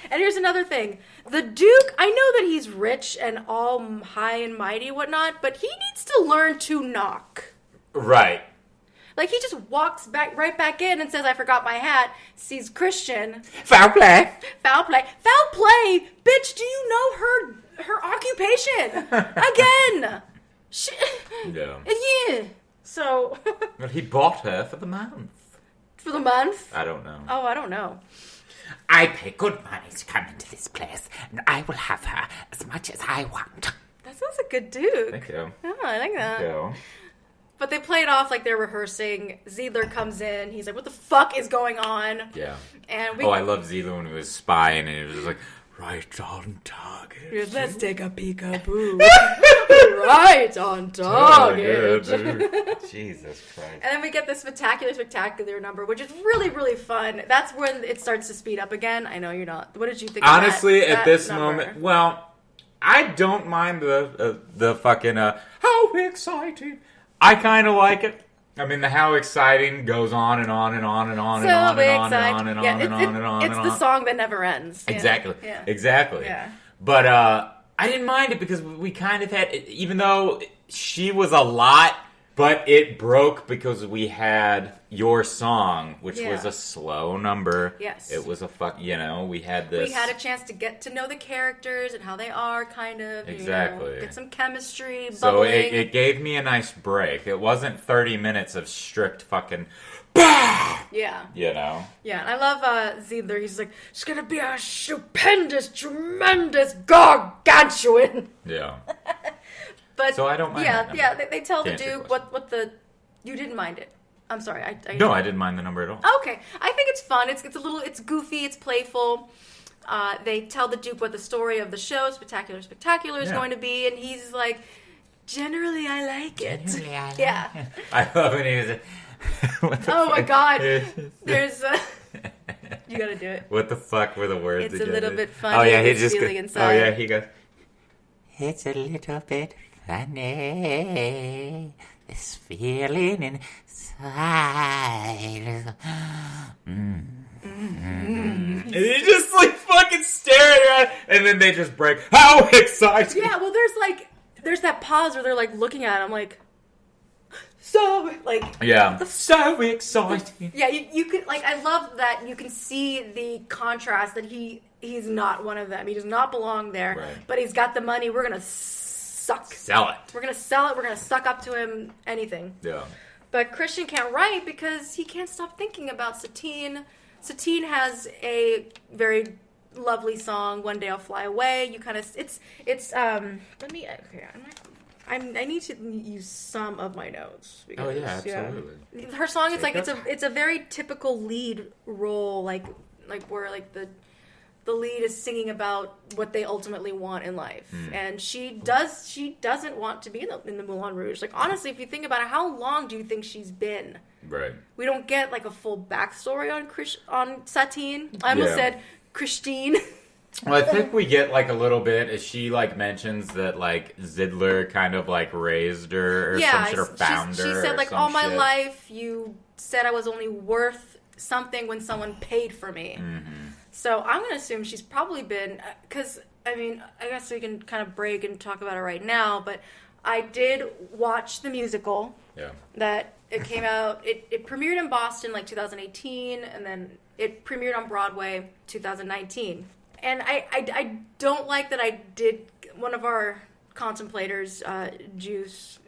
And here's another thing. The Duke, I know that he's rich and all high and mighty and whatnot, but he needs to learn to knock. Right. Like, he just walks right back in and says, I forgot my hat, sees Christian. Foul play. Foul play. Foul play! Bitch, do you know her occupation? Again! Yeah. So... Well, he bought her for the month. For the month? I don't know. Oh, I don't know. I pay good money to come into this place, and I will have her as much as I want. That sounds a good Duke. Thank you. Oh, I like that. Thank you. But they play it off like they're rehearsing. Ziedler comes in. He's like, what the fuck is going on? Yeah. And I love Ziedler when he was spying, and he was just like, right on target. Yes, let's take a peekaboo. Right on target. Jesus Christ. And then we get this spectacular number, which is really, really fun. That's when it starts to speed up again. I know you're not. What did you think Honestly, of that at this number? moment, well, I don't mind the fucking, how exciting. I kind of like it. I mean, the how exciting goes on and on and on and on and on and on and on and on and on and on. It's the song that never ends. Exactly. Yeah. Exactly. Yeah. But I didn't mind it because we kind of had, even though she was a lot, but it broke because we had Your Song, which was a slow number. Yes. It was we had this. We had a chance to get to know the characters and how they are, kind of. Exactly. Get some chemistry, bubbling. So it gave me a nice break. It wasn't 30 minutes of strict fucking... Bah! Yeah. You know? Yeah, and I love Ziedler. He's like, it's gonna be a stupendous, tremendous, gargantuan. Yeah. But so I don't mind that number. Yeah, they tell the Duke what the... You didn't mind it. I'm sorry. I didn't mind the number at all. Okay. I think it's fun. It's goofy, it's playful. They tell the Duke what the story of the show, Spectacular, is going to be, and he's like, generally I like it. Generally I like it. I love when he was oh my god. There's you gotta do it. What the fuck were the words? It's a little bit funny. Oh yeah, he just feeling inside. Oh yeah, he goes, it's a little bit funny, this feeling inside. And he just like fucking staring at it, and then they just break. How exciting! Yeah, well there's that pause where they're like looking at him like, so like, yeah, so exciting. Yeah, you can, like, I love that you can see the contrast that he's not one of them. He does not belong there, right. But he's got the money. We're gonna sell it. We're gonna sell it. We're gonna suck up to him anything. Yeah. But Christian can't write because he can't stop thinking about Satine. Satine has a very lovely song, "One Day I'll Fly Away." You kind of I need to use some of my notes. Because, absolutely. Yeah. Her song is like it's a very typical lead role, like where like the lead is singing about what they ultimately want in life, and she doesn't want to be in the Moulin Rouge. Like honestly, if you think about it, how long do you think she's been? Right. We don't get like a full backstory on Satine. I almost said Christine. Well, I think we get like a little bit as she like mentions that like Zidler kind of like raised her or some shit or found her. She said like all my life you said I was only worth something when someone paid for me. Mm-hmm. So I'm going to assume she's probably been, because I mean, I guess we can kind of break and talk about it right now, but I did watch the musical. Yeah. That it came out, it premiered in Boston like 2018, and then it premiered on Broadway 2019. And I don't like that I did, one of our contemplators, Juice,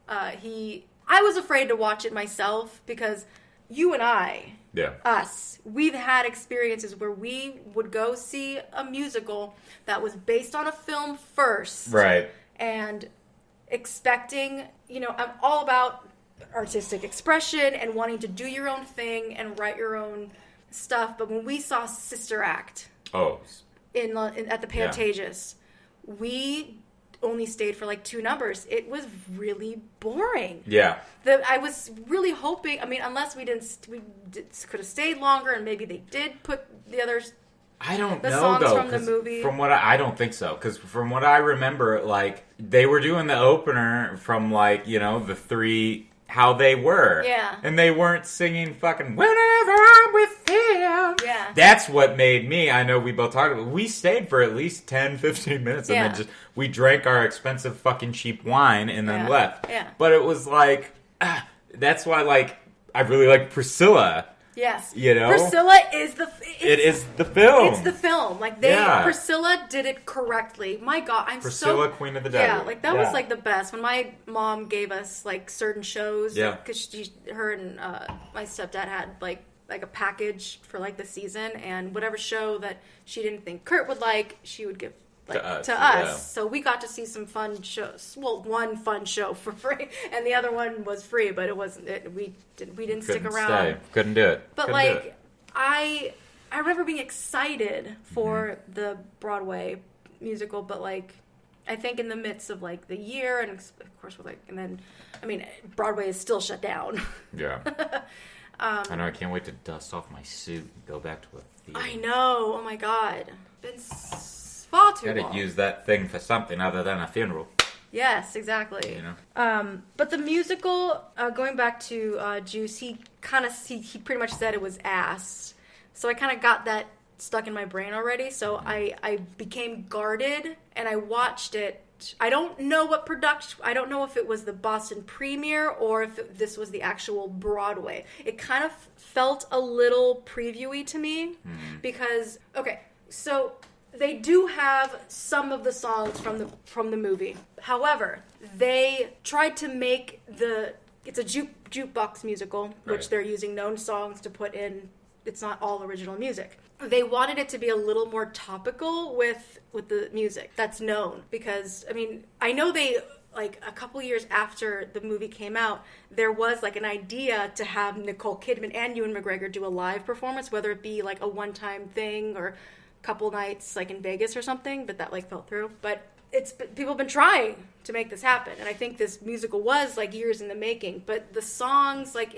I was afraid to watch it myself because you and we've had experiences where we would go see a musical that was based on a film first. Right. And expecting, I'm all about artistic expression and wanting to do your own thing and write your own stuff. But when we saw Sister Act at the Pantages, we only stayed for like 2 numbers. It was really boring. Yeah. I was really hoping, unless we could have stayed longer and maybe they did put the others. I don't know songs though. From the movie. From what I don't think so. Because from what I remember, like they were doing the opener from like the 3 how they were. Yeah. And they weren't singing fucking whenever I'm with him. Yeah. That's what made me, I know we both talked about it. We stayed for at least 10, 15 minutes and then we drank our expensive fucking cheap wine and then left. Yeah. But it was like, that's why like, I really like Priscilla. Yes. Priscilla is it is the film. It's the film. Like Priscilla did it correctly. My God, Priscilla, Queen of the Desert. Yeah, like that was like the best. When my mom gave us like certain shows, because her and my stepdad had like a package for like the season, and whatever show that she didn't think Kurt would like, she would give to us. Yeah. So we got to see some fun shows. Well, one fun show for free, and the other one was free, but it wasn't. We didn't stick around. Couldn't do it. But I remember being excited for the Broadway musical, but like I think in the midst of like the year, and of course Broadway is still shut down. Yeah. I know. I can't wait to dust off my suit and go back to a theater. I know. Oh my God. Been far too long. Gotta use that thing for something other than a funeral. Yes, exactly. But the musical, going back to Juice, he pretty much said it was ass. So I kind of got that stuck in my brain already. So I became guarded and I watched it. I don't know what production. I don't know if it was the Boston premiere or if this was the actual Broadway. It kind of felt a little previewy to me because so they do have some of the songs from the movie. However, they tried to make it's a jukebox musical, which they're using known songs to put in. It's not all original music. They wanted it to be a little more topical with the music that's known because I know they like a couple years after the movie came out, there was like an idea to have Nicole Kidman and Ewan McGregor do a live performance, whether it be like a one-time thing or couple nights like in Vegas or something, but that like fell through. But people have been trying to make this happen, and I think this musical was like years in the making. But the songs, like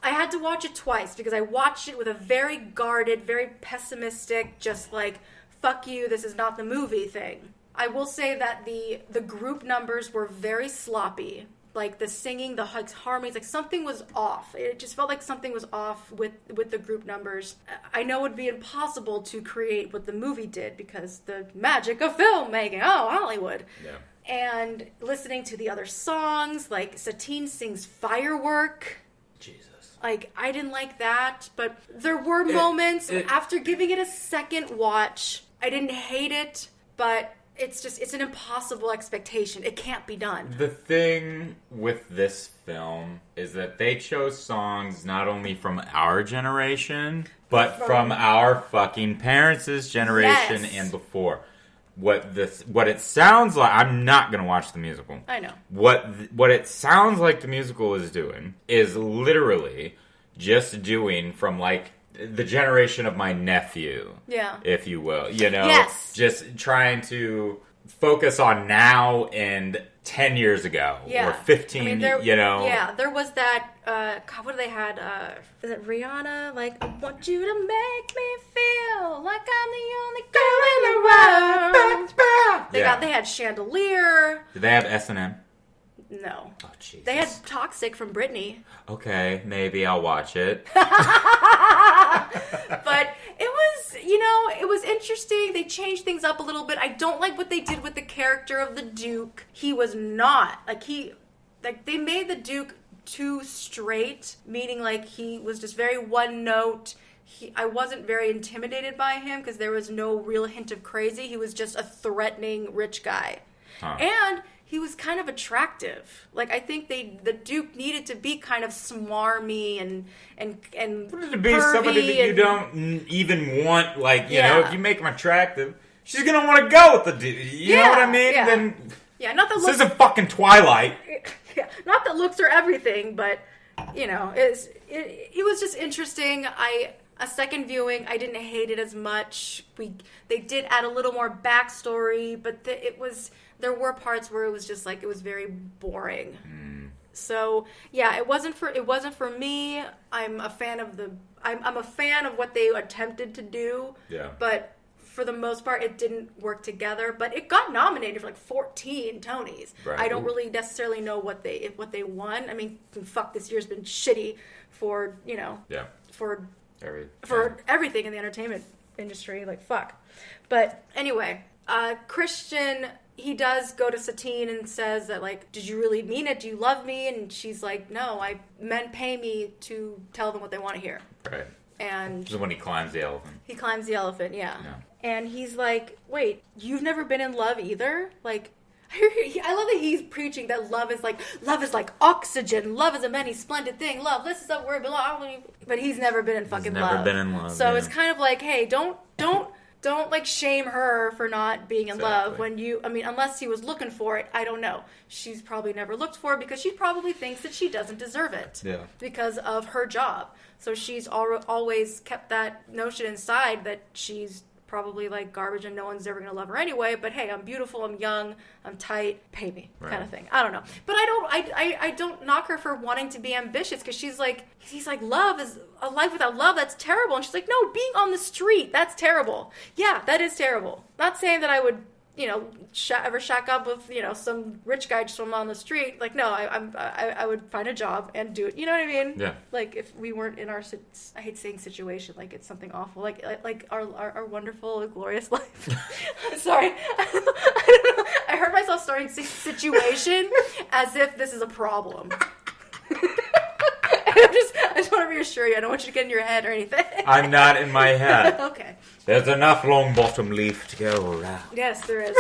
I had to watch it twice because I watched it with a very guarded, very pessimistic, just like fuck you, this is not the movie thing. I will say that the group numbers were very sloppy. Like the singing, the harmonies, like something was off. It just felt like something was off with the group numbers. I know it would be impossible to create what the movie did because the magic of filmmaking. Oh, Hollywood. Yeah. And listening to the other songs, like Satine sings Firework. Jesus. Like, I didn't like that, but there were moments after giving it a second watch. I didn't hate it, but it's an impossible expectation. It can't be done. The thing with this film is that they chose songs not only from our generation, but from our fucking parents' generation and before. What it sounds like, I'm not going to watch the musical. I know. What it sounds like the musical is doing is literally just doing from like the generation of my nephew, if you will, just trying to focus on now and 10 years ago or 15, there was that God, what do they had? Is it Rihanna? Like, I want you to make me feel like I'm the only girl in the world. They had Chandelier. Did they have S&M? No. Oh, Jesus. They had Toxic from Britney. Okay, maybe I'll watch it. But it was interesting. They changed things up a little bit. I don't like what they did with the character of the Duke. He was not, they made the Duke too straight, meaning like he was just very one note. I wasn't very intimidated by him because there was no real hint of crazy. He was just a threatening rich guy. And he was kind of attractive. Like, I think the Duke needed to be kind of smarmy and to be somebody that you don't even want, like, you know, if you make him attractive, she's gonna want to go with the Duke. You know what I mean? Yeah. Then Not that this looks, isn't fucking Twilight. not that looks are everything, but it was just interesting. A second viewing, I didn't hate it as much. They did add a little more backstory, but there were parts where it was just like it was very boring. So it wasn't for me. I'm a fan of I'm a fan of what they attempted to do. Yeah. But for the most part, it didn't work together. But it got nominated for like 14 Tonys. Right. I don't really necessarily know what they won. I mean, fuck, this year's been shitty for for everything in the entertainment industry. Like, fuck. But anyway, Christian, he does go to Satine and says that, like, did you really mean it? Do you love me? And she's like, no, men pay me to tell them what they want to hear. Right. And this is when he climbs the elephant. He climbs the elephant, yeah. And he's like, wait, you've never been in love either? Like, I love that he's preaching that love is like oxygen. Love is a many splendid thing. Love, this is where it belongs. But he's never been in fucking love. Never been in love. So it's kind of like, hey, don't like shame her for not being in love when unless he was looking for it. I don't know. She's probably never looked for it because she probably thinks that she doesn't deserve it. Yeah. Because of her job. So she's always kept that notion inside that she's probably like garbage and no one's ever going to love her anyway. But hey, I'm beautiful, I'm young, I'm tight, pay me, kind of thing. I don't know. But I don't knock her for wanting to be ambitious because he's like, love is a life without love. That's terrible. And she's like, no, being on the street, that's terrible. Yeah, that is terrible. Not saying that I would, ever shack up with, some rich guy just from on the street. Like, no, I would find a job and do it. You know what I mean? Yeah. Like, if we weren't in our, I hate saying situation, like it's something awful. Like our wonderful, glorious life. Sorry. I don't know. I heard myself starting situation as if this is a problem. I just want to reassure you. I don't want you to get in your head or anything. I'm not in my head. Okay. There's enough long bottom leaf to go around. Yes, there is.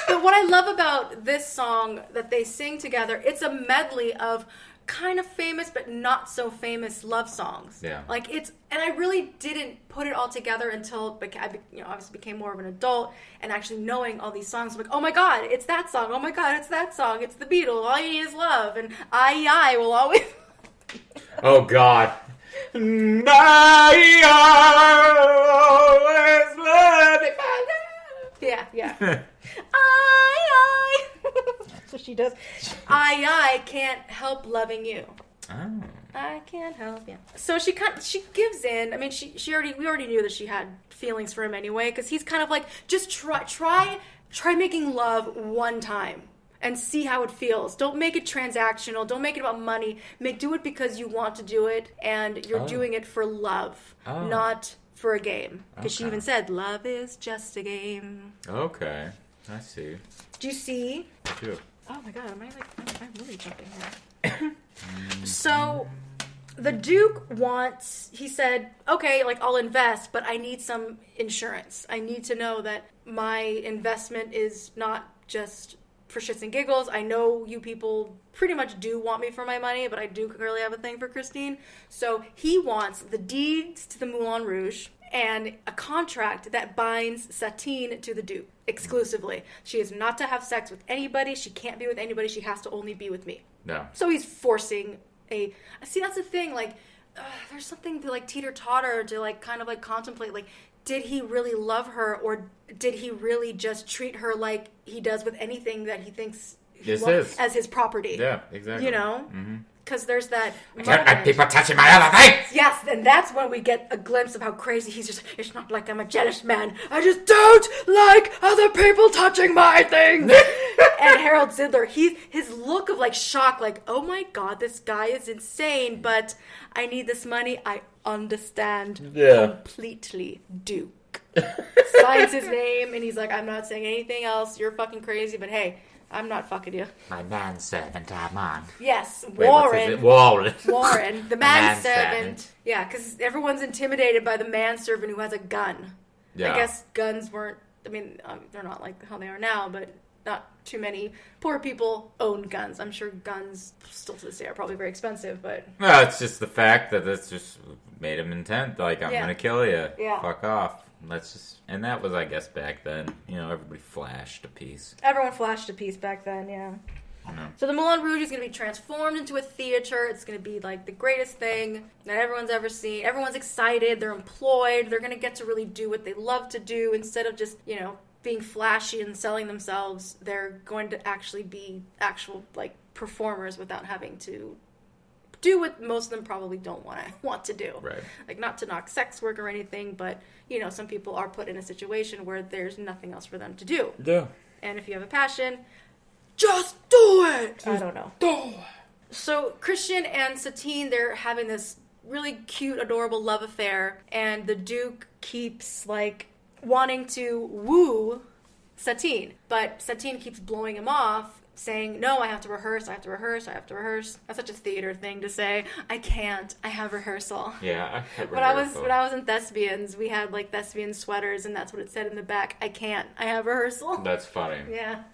But what I love about this song that they sing together, it's a medley of kind of famous but not so famous love songs. Yeah. Like and I really didn't put it all together until I obviously became more of an adult and actually knowing all these songs. I'm like, oh my God, it's that song. Oh my God, it's that song. It's the Beatles. All you need is love. And I will always... Oh, God. I always love it. Yeah. That's what she does. I can't help loving you. Oh. I can't help, yeah. So she gives in. I mean, we already knew that she had feelings for him anyway, because he's kind of like, just try making love one time. And see how it feels. Don't make it transactional. Don't make it about money. Do it because you want to do it, and you're doing it for love, not for a game. Because she even said, "Love is just a game." Okay, I see. Do you see? I do. Oh my God, I'm really jumping here. So, the Duke he said, okay, like I'll invest, but I need some insurance. I need to know that my investment is not just for shits and giggles. I know you people pretty much do want me for my money, but I do clearly have a thing for Christine. So he wants the deeds to the Moulin Rouge and a contract that binds Satine to the Duke exclusively. She is not to have sex with anybody. She can't be with anybody. She has to only be with me. No. So he's forcing see, that's the thing. Like, there's something to like teeter-totter to like kind of like contemplate. Like, did he really love her, or did he really just treat her like he does with anything that he thinks as his property? Yeah, exactly. You know? Mm-hmm. because there's that I don't like people touching my other things! Yes, and that's when we get a glimpse of how crazy he's just, it's not like I'm a jealous man. I just don't like other people touching my things. And Harold Zidler, his look of like shock, like, oh my God, this guy is insane, but I need this money. I understand completely, Duke. Signs his name, and he's like, I'm not saying anything else. You're fucking crazy, but hey, I'm not fucking you. My manservant, Armand. Yes, Wait, Warren. Warren. The manservant. Yeah, because everyone's intimidated by the manservant who has a gun. Yeah. I guess guns weren't, I mean, they're not like how they are now, but not too many poor people own guns. I'm sure guns, still to this day, are probably very expensive, but... Well, it's just the fact that it's just made him intent. Like, I'm going to kill you. Yeah. Fuck off. And that was, I guess, back then. You know, everybody flashed a piece. Everyone flashed a piece back then, yeah. No. So the Moulin Rouge is going to be transformed into a theater. It's going to be like the greatest thing that everyone's ever seen. Everyone's excited. They're employed. They're going to get to really do what they love to do instead of just, you know, being flashy and selling themselves. They're going to actually be actual, like, performers without having to do what most of them probably don't want to do. Right. Like, not to knock sex work or anything, but, you know, some people are put in a situation where there's nothing else for them to do. Yeah. And if you have a passion, just do it! I don't know. Do it! So, Christian and Satine, they're having this really cute, adorable love affair, and the Duke keeps, like, wanting to woo Satine, but Satine keeps blowing him off, saying, no, I have to rehearse. That's such a theater thing to say. I can't. I have rehearsal. Yeah, I had When I was in Thespians, we had, like, thespian sweaters, and that's what it said in the back. I can't. I have rehearsal. That's funny. Yeah.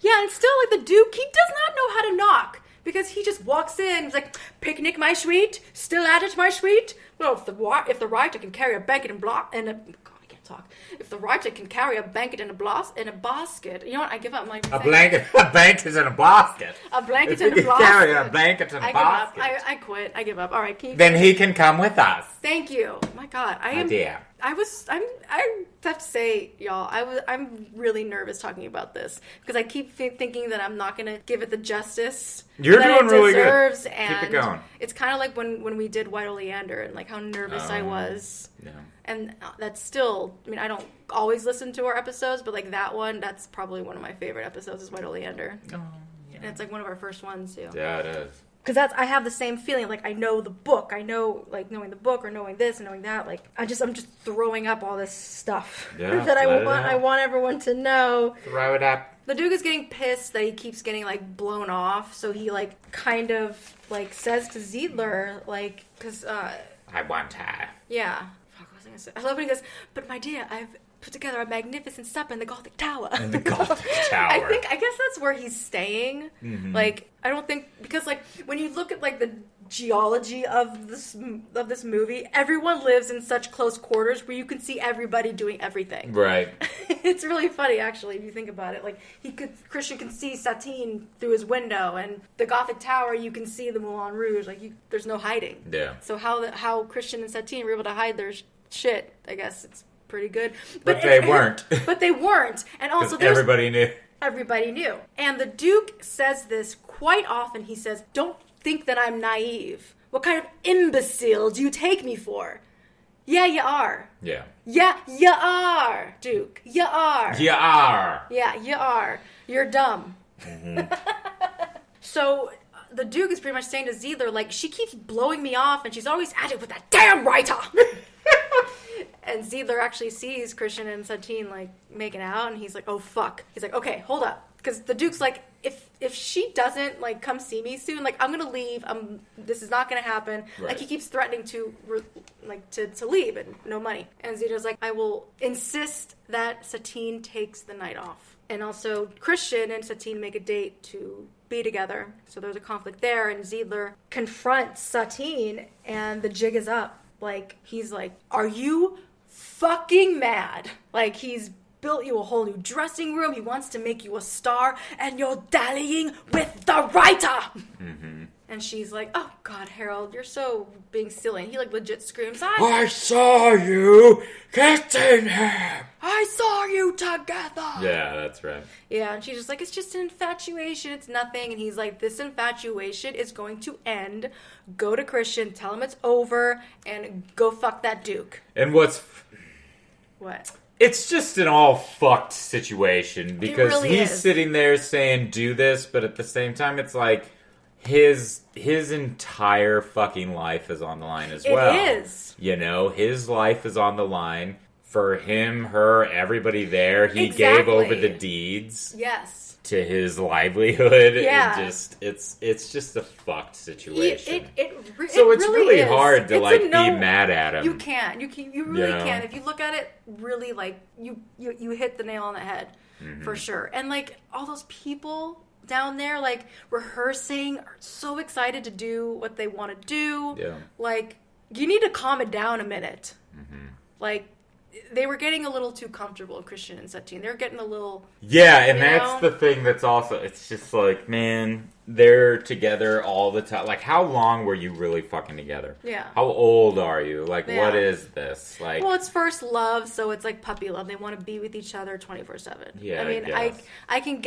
Yeah, and still, like, the Duke, he does not know how to knock. Because he just walks in, he's like, picnic, my sweet? Still at it, my sweet? Well, if the writer can carry a banquet and talk. If the writer can carry a blanket in a basket, you know what? I give up. A blanket in a basket. A blanket in a basket. Carry a blanket in a basket. I quit. I give up. All right, then he can come with us. Thank you. My God, I have to say, y'all, I'm really nervous talking about this because I keep thinking that I'm not gonna give it the justice You're that doing it really deserves, good. and keep it going. It's kind of like when we did White Oleander and like how nervous I was. Yeah. And that's still, I mean, I don't always listen to our episodes, but like that one, that's probably one of my favorite episodes is White Oleander. Oh, yeah. And it's like one of our first ones too. Yeah, it is. Because I have the same feeling, like I know the book, I know like knowing the book or knowing this and knowing that, like I'm just throwing up all this stuff that I want everyone to know. Throw it up. The Duke is getting pissed that he keeps getting like blown off, so he like kind of like says to Zidler, like, because I want her. Yeah. Fuck, what was I gonna say? I love when he goes, but my dear, I've put together a magnificent supper in the Gothic Tower. I guess that's where he's staying. Mm-hmm. Like, I don't think, because like when you look at like the geology of this movie, everyone lives in such close quarters where you can see everybody doing everything. Right. It's really funny actually if you think about it. Like Christian can see Satine through his window, and the Gothic Tower you can see the Moulin Rouge. Like there's no hiding. Yeah. So how Christian and Satine were able to hide their shit, I guess it's pretty good. But they weren't. But they weren't. And also everybody knew. Everybody knew. And the Duke says this quite often. He says, don't think that I'm naive. What kind of imbecile do you take me for? Yeah, you are. Yeah. Yeah, you are, Duke. You are. You are. Yeah, you are. You're dumb. Mm-hmm. So the Duke is pretty much saying to Zidler, like, she keeps blowing me off and she's always at it with that damn writer. And Zidler actually sees Christian and Satine, like, making out, and he's like, oh, fuck. He's like, okay, hold up. Because the Duke's like, if she doesn't, like, come see me soon, like, I'm going to leave. This is not going to happen. Right. Like, he keeps threatening to leave and no money. And Zidler's like, I will insist that Satine takes the night off. And also, Christian and Satine make a date to be together. So there's a conflict there, and Zidler confronts Satine, and the jig is up. Like, he's like, are you fucking mad? Like, he's built you a whole new dressing room. He wants to make you a star, and you're dallying with the writer. Mm-hmm. And she's like, oh, God, Harold, you're so being silly. And he, like, legit screams, I saw you kissing him. I saw you together. Yeah, that's right. Yeah, and she's just like, it's just an infatuation. It's nothing. And he's like, this infatuation is going to end. Go to Christian, tell him it's over, and go fuck that Duke. And What? It's just an all fucked situation because really he's is. sitting there saying do this, but at the same time it's like his entire fucking life is on the line as well. It is. You know, his life is on the line for him, her, everybody there. He Exactly. gave over the deeds. Yes. To his livelihood. Yeah. And it's just a fucked situation. So it's really is. hard to It's be mad at him. You can't. You really can. If you look at it really, like, you hit the nail on the head, for sure. And, like, all those people down there, like, rehearsing, are so excited to do what they want to do. Yeah. Like, you need to calm it down a minute. Like, they were getting a little too comfortable, Christian and Satine. They were getting a little... Yeah, and that's the thing that's also... It's just like, man, they're together all the time. Like, how long were you really fucking together? Yeah. How old are you? Like, what is this? Like, well, it's first love, so it's like puppy love. They want to be with each other 24/7. Yeah, I mean, I can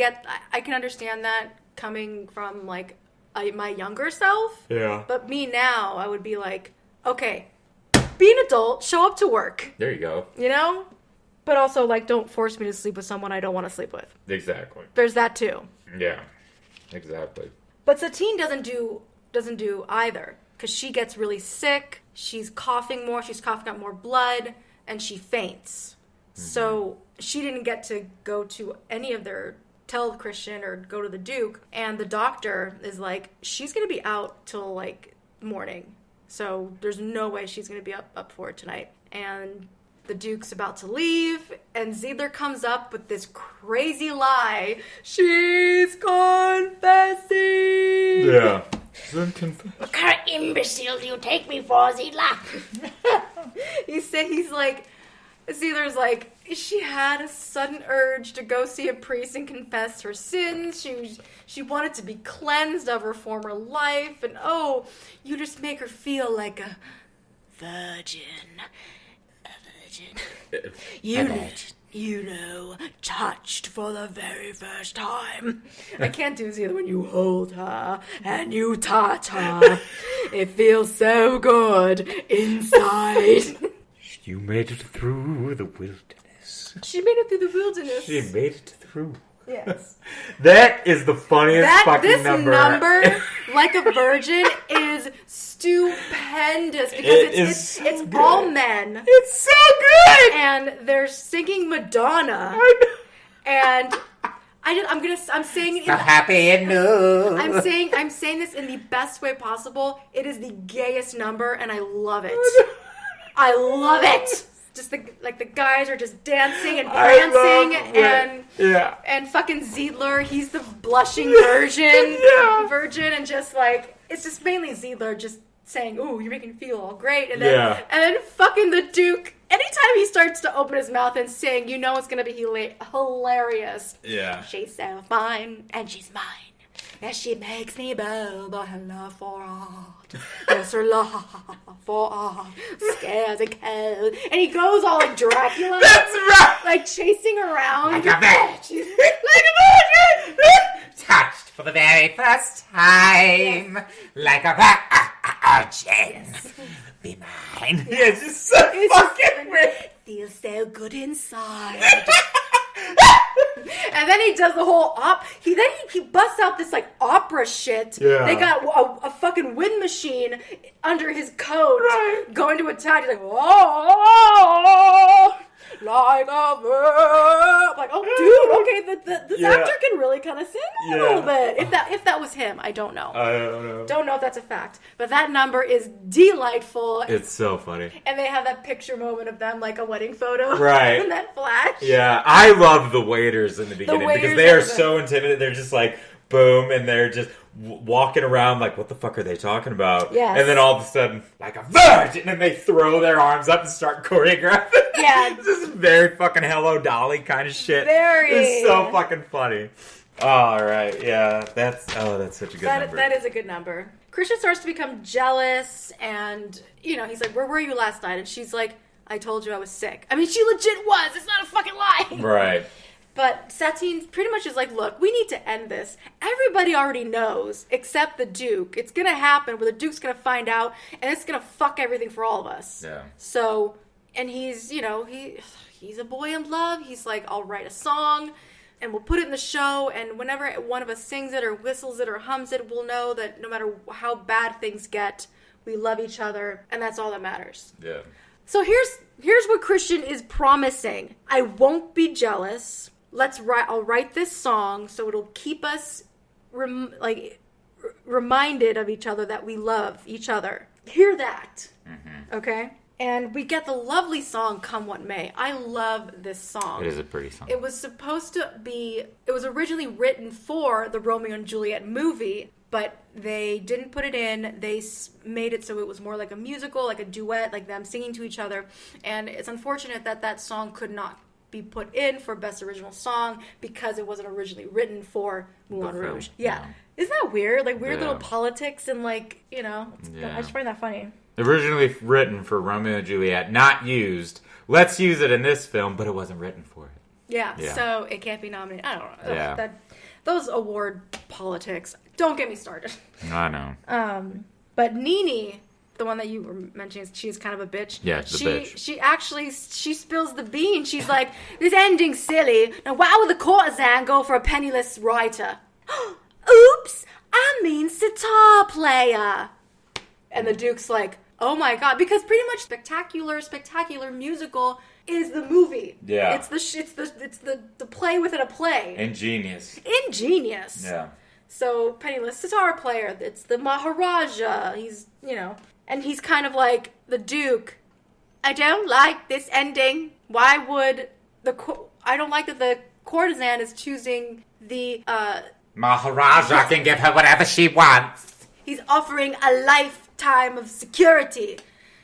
understand that coming from, like, my younger self. Yeah. But me now, I would be like, okay, be an adult, show up to work. There you go. You know? But also, like, don't force me to sleep with someone I don't want to sleep with. Exactly. There's that too. Yeah. Exactly. But Satine doesn't do either, because she gets really sick. She's coughing more. She's coughing up more blood, and she faints. So she didn't get to go to any of their tell Christian or go to the Duke. And the doctor is like, she's gonna be out till like morning. So there's no way she's going to be up for it tonight. And the Duke's about to leave, and Ziedler comes up with this crazy lie. She's confessing! Yeah. What kind of imbecile do you take me for, Ziedler? He's like, Ziedler's like, she had a sudden urge to go see a priest and confess her sins. She wanted to be cleansed of her former life, and oh, you just make her feel like a virgin. A virgin. You know, touched for the very first time. I can't do Ziedler when you hold her and you touch her. It feels so good inside. You made it through the wilderness. She made it through the wilderness. She made it through. Yes. That is the funniest fucking number. This number, Like a Virgin, is stupendous because it's all men. It's so good! And they're singing Madonna. And I'm saying So happy and new. I'm saying this in the best way possible. It is the gayest number, and I love it. I love it. Just the guys are just dancing and prancing, and fucking Ziedler, he's the blushing virgin, and just like it's just mainly Ziedler just saying, "Ooh, you're making me feel all great," and then fucking the Duke. Anytime he starts to open his mouth and sing, you know it's gonna be hilarious. Yeah. She's so fine, and she's mine. And she makes me bow by her love for art. Yes, her love for art scares and cold. And he goes all like Dracula. That's right! Like chasing around. Like a virgin. Like a virgin! Touched for the very first time. Like a virgin. Be mine. Yeah, it's just so fucking weird. Feels so good inside. And then he does the whole he busts out this like opera shit. Yeah. They got a fucking wind machine under his coat, going to attack. He's like, oh, like a bird. I'm like, oh, dude, okay, this actor can really kind of sing a little bit. If that was him, I don't know. I don't know. Don't know if that's a fact, but that number is delightful. It's so funny. And they have that picture moment of them like a wedding photo, Right? And that flash. Yeah, I love the waiters in the beginning because they are so intimidated. They're just like, boom, and they're just walking around like, what the fuck are they talking about? Yes. And then all of a sudden, like a virgin, and they throw their arms up and start choreographing. Yeah. This is very fucking Hello Dolly kind of shit. Very. It's so fucking funny. All right, yeah, that's such a good number. That is a good number. Christian starts to become jealous, and, he's like, where were you last night? And she's like, I told you I was sick. I mean, she legit was. It's not a fucking lie. Right. But Satine pretty much is like, look, we need to end this. Everybody already knows, except the Duke. It's going to happen where the Duke's going to find out, and it's going to fuck everything for all of us. Yeah. So, and he's, he's a boy in love. He's like, I'll write a song, and we'll put it in the show, and whenever one of us sings it or whistles it or hums it, we'll know that no matter how bad things get, we love each other, and that's all that matters. Yeah. So here's what Christian is promising. I won't be jealous. I'll write this song so it'll keep us reminded of each other that we love each other. Hear that. Mm-hmm. Okay? And we get the lovely song Come What May. I love this song. It is a pretty song. It was originally written for the Romeo and Juliet movie, but they didn't put it in. They made it so it was more like a musical, like a duet, like them singing to each other. And it's unfortunate that song could not be put in for Best Original Song because it wasn't originally written for Moulin Rouge. Yeah. Isn't that weird? Like, weird little politics and, like, I just find that funny. Originally written for Romeo and Juliet, not used. Let's use it in this film, but it wasn't written for it. Yeah. So it can't be nominated. I don't know. Yeah. Those award politics. Don't get me started. I know. But Nene, the one that you were mentioning, she's kind of a bitch. Yeah, she's a bitch. She spills the bean. She's like, this ending's silly. Now why would the courtesan go for a penniless writer? Oops, I mean sitar player. And the Duke's like, oh my god, because pretty much spectacular musical is the movie. Yeah. It's the play within a play. Ingenious. Yeah. So, penniless sitar player, it's the Maharaja. He's, and he's kind of like the Duke. I don't like this ending. Why would I don't like that the courtesan is choosing the, Maharaja can give her whatever she wants. He's offering a lifetime of security.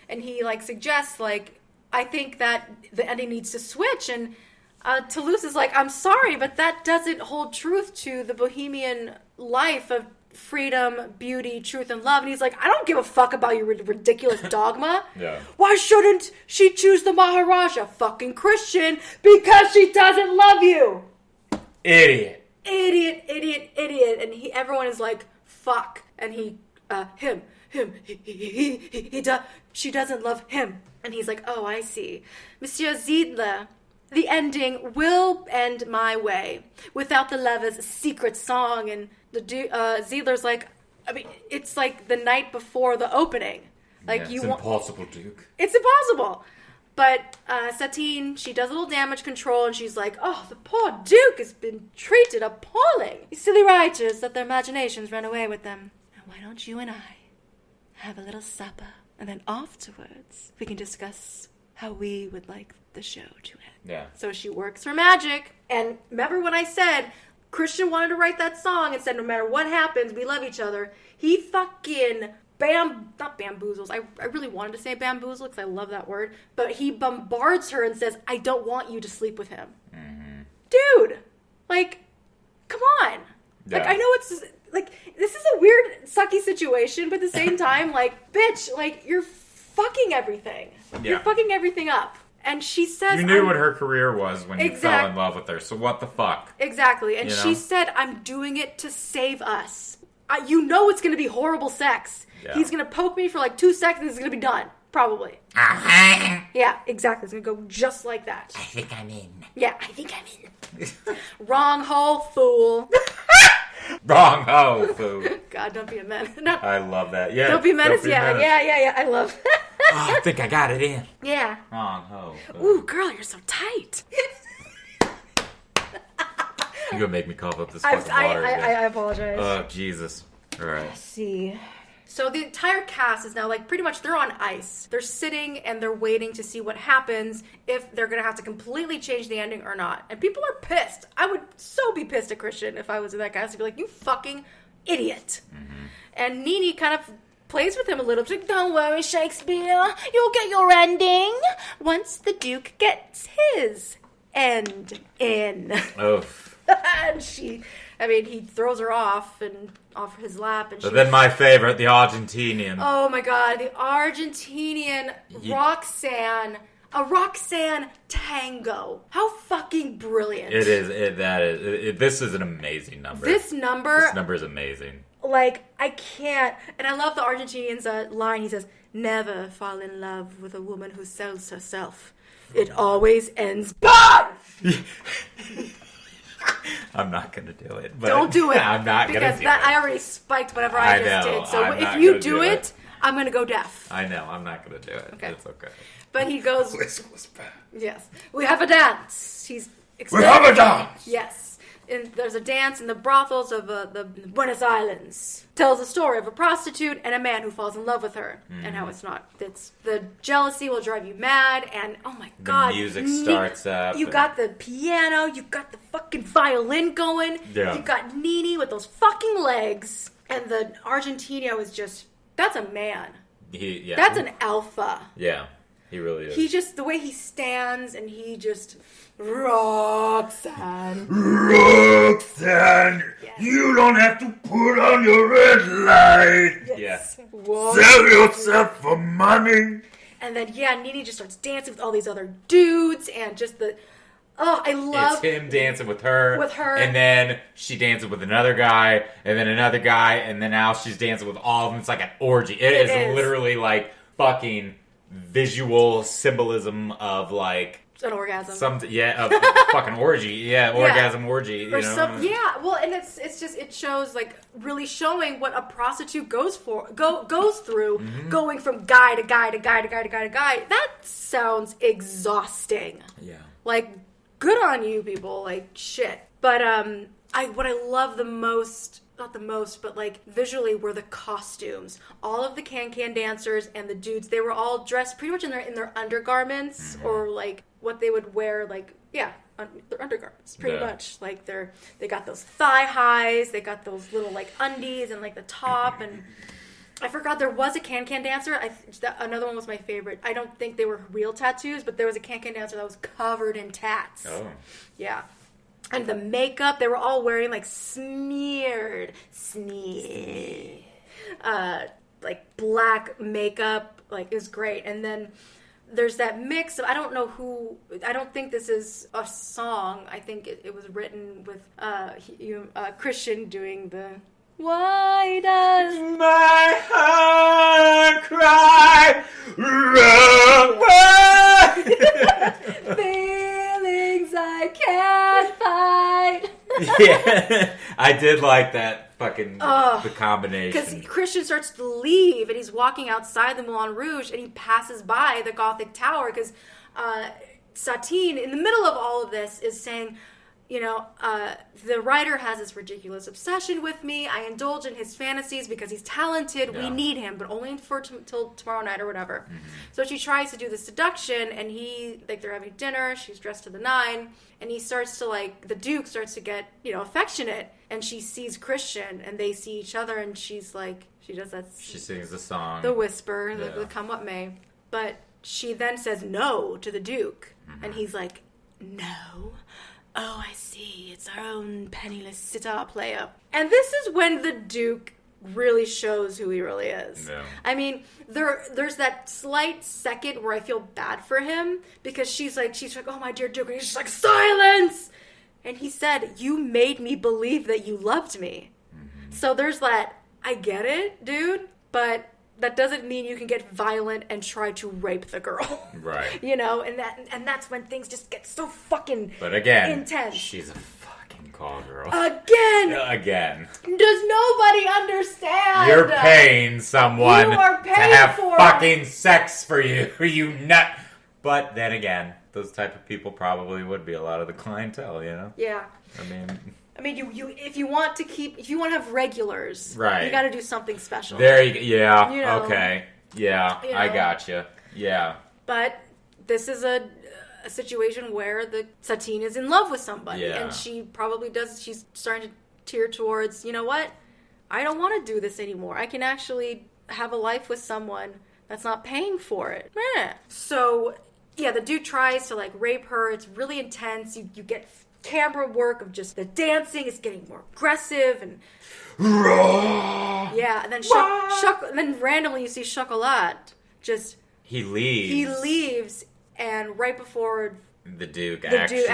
And he, suggests, I think that the ending needs to switch. And Toulouse is like, I'm sorry, but that doesn't hold truth to the bohemian life of freedom, beauty, truth, and love. And he's like, I don't give a fuck about your ridiculous dogma. Yeah. Why shouldn't she choose the Maharaja? Fucking Christian, because she doesn't love you. Idiot. And everyone is like, fuck. And she doesn't love him. And he's like, oh, I see. Monsieur Zidler, the ending will end my way without the lover's secret song. And Zidler's like, I mean, it's like the night before the opening. It's impossible, Duke. It's impossible. But Satine, she does a little damage control, and she's like, oh, the poor Duke has been treated appalling. These silly writers let their imaginations run away with them. Now, why don't you and I have a little supper, and then afterwards we can discuss how we would like the show to end. Yeah. So she works her magic. And remember when I said Christian wanted to write that song and said no matter what happens, we love each other. He fucking not bamboozles. I really wanted to say bamboozle because I love that word. But he bombards her and says, I don't want you to sleep with him. Mm-hmm. Dude, come on. Yeah. I know it's this is a weird, sucky situation, but at the same time, bitch, you're fucking everything. Yeah. You're fucking everything up. And she says... You knew what her career was when you fell in love with her, so what the fuck? Exactly. And she said, I'm doing it to save us. You know it's going to be horrible sex. Yeah. He's going to poke me for 2 seconds and it's going to be done. Probably. Uh-huh. Yeah, exactly. It's going to go just like that. I think I'm in. Yeah, I think I'm in. Wrong hole, fool. Wrong hole, fool. God, don't be a menace. No. I love that. Yeah. Don't be a menace. Yeah. I love I think I got it in. Yeah. Wrong hole. Ooh, girl, you're so tight. You're going to make me cough up this fucking water. I apologize. Oh, Jesus. All right. Let's see. So the entire cast is now pretty much they're on ice. They're sitting and they're waiting to see what happens, if they're going to have to completely change the ending or not. And people are pissed. I would so be pissed at Christian if I was in that cast. I'd be like, you fucking idiot. Mm-hmm. And Nene kind of plays with him a little bit. Don't worry, Shakespeare. You'll get your ending once the Duke gets his end in. Oh. And I mean, he throws her off his lap, and But then my favorite, the Argentinian. oh my god, the Argentinian Roxanne. A Roxanne tango. How fucking brilliant. It is. This is an amazing number. This number is amazing. Like, I can't. And I love the Argentinian's line. He says, never fall in love with a woman who sells herself. It always ends bad! I'm not going to do it. But Don't do it. I'm not going to do because it. I already spiked whatever I just did. So I'm if not you gonna do it, I'm going to go deaf. I know. I'm not going to do it. Okay. It's okay. But he goes, Whisper. yes, we have a dance. He's We have a dance! Yes. And there's a dance in the brothels of the Buenos Islands. Tells a story of a prostitute and a man who falls in love with her. And how it's the jealousy will drive you mad. And oh my god. The music starts up. You got the piano. You got the fucking violin going. Yeah. You got Nini with those fucking legs. And the Argentino is just, that's a man. That's an alpha. Yeah. He really is. He just, the way he stands and he just, Roxanne. Roxanne, you don't have to put on your red light. Yes. Sell yourself for money. And then, Nini just starts dancing with all these other dudes and just I love... It's him dancing with her. With her. And then she dances with another guy, and then another guy, and then now she's dancing with all of them. It's like an orgy. It is literally like fucking visual symbolism of like... An orgasm. Fucking orgy. Orgasm orgy. Well, and it's just, it shows like really showing what a prostitute goes through, Mm-hmm. going from guy to guy to guy to guy to guy to guy. That sounds exhausting. Yeah. Like, good on you, people. Like, shit. But what I love the most, not the most, but like visually, were the costumes. All of the can-can dancers and the dudes, they were all dressed pretty much in their undergarments, or like what they would wear, like, their undergarments, pretty much. Like, they got those thigh highs, they got those little like undies and like the top, and I forgot there was a can-can dancer. Another one was my favorite. I don't think they were real tattoos, but there was a can-can dancer that was covered in tats. Oh. Yeah. And the makeup, they were all wearing like smeared, like black makeup. Like, it was great. And then there's that mix of, I don't think this is a song. I think it was written with Christian doing the... Why does my heart cry? feelings I can't fight? Yeah, I did like that fucking the combination. Because Christian starts to leave, and he's walking outside the Moulin Rouge, and he passes by the Gothic Tower, because Satine, in the middle of all of this, is saying, the writer has this ridiculous obsession with me. I indulge in his fantasies because he's talented. We need him, but only for till tomorrow night or whatever. Mm-hmm. So she tries to do the seduction, and they're having dinner. She's dressed to the nine, and he starts to the Duke starts to get, affectionate, and she sees Christian, and they see each other, and she's like, she does that. She sings the song. The whisper, the come what may. But she then says no to the Duke, and he's like, no. Oh, I see. It's our own penniless sitar player. And this is when the Duke really shows who he really is. Yeah. I mean, there's that slight second where I feel bad for him, because she's like, oh, my dear Duke. And he's just like, silence! And he said, you made me believe that you loved me. Mm-hmm. So there's that, I get it, dude, but that doesn't mean you can get violent and try to rape the girl. Right. And that's when things just get so fucking intense. She's a fucking call girl. Again. Does nobody understand? You're paying someone to have fucking sex for you. You nut. But then again, those type of people probably would be a lot of the clientele, Yeah. I mean, you if you want to have regulars, right? You got to do something special. There you go. Yeah. Okay. Yeah. I gotcha. Yeah. But this is a situation where the Satine is in love with somebody, and she probably does. She's starting to tear towards, you know what? I don't want to do this anymore. I can actually have a life with someone that's not paying for it. So, the dude tries to rape her. It's really intense. You get camera work of just the dancing is getting more aggressive and yeah, and then and then randomly you see Chocolat just he leaves and right before the Duke actually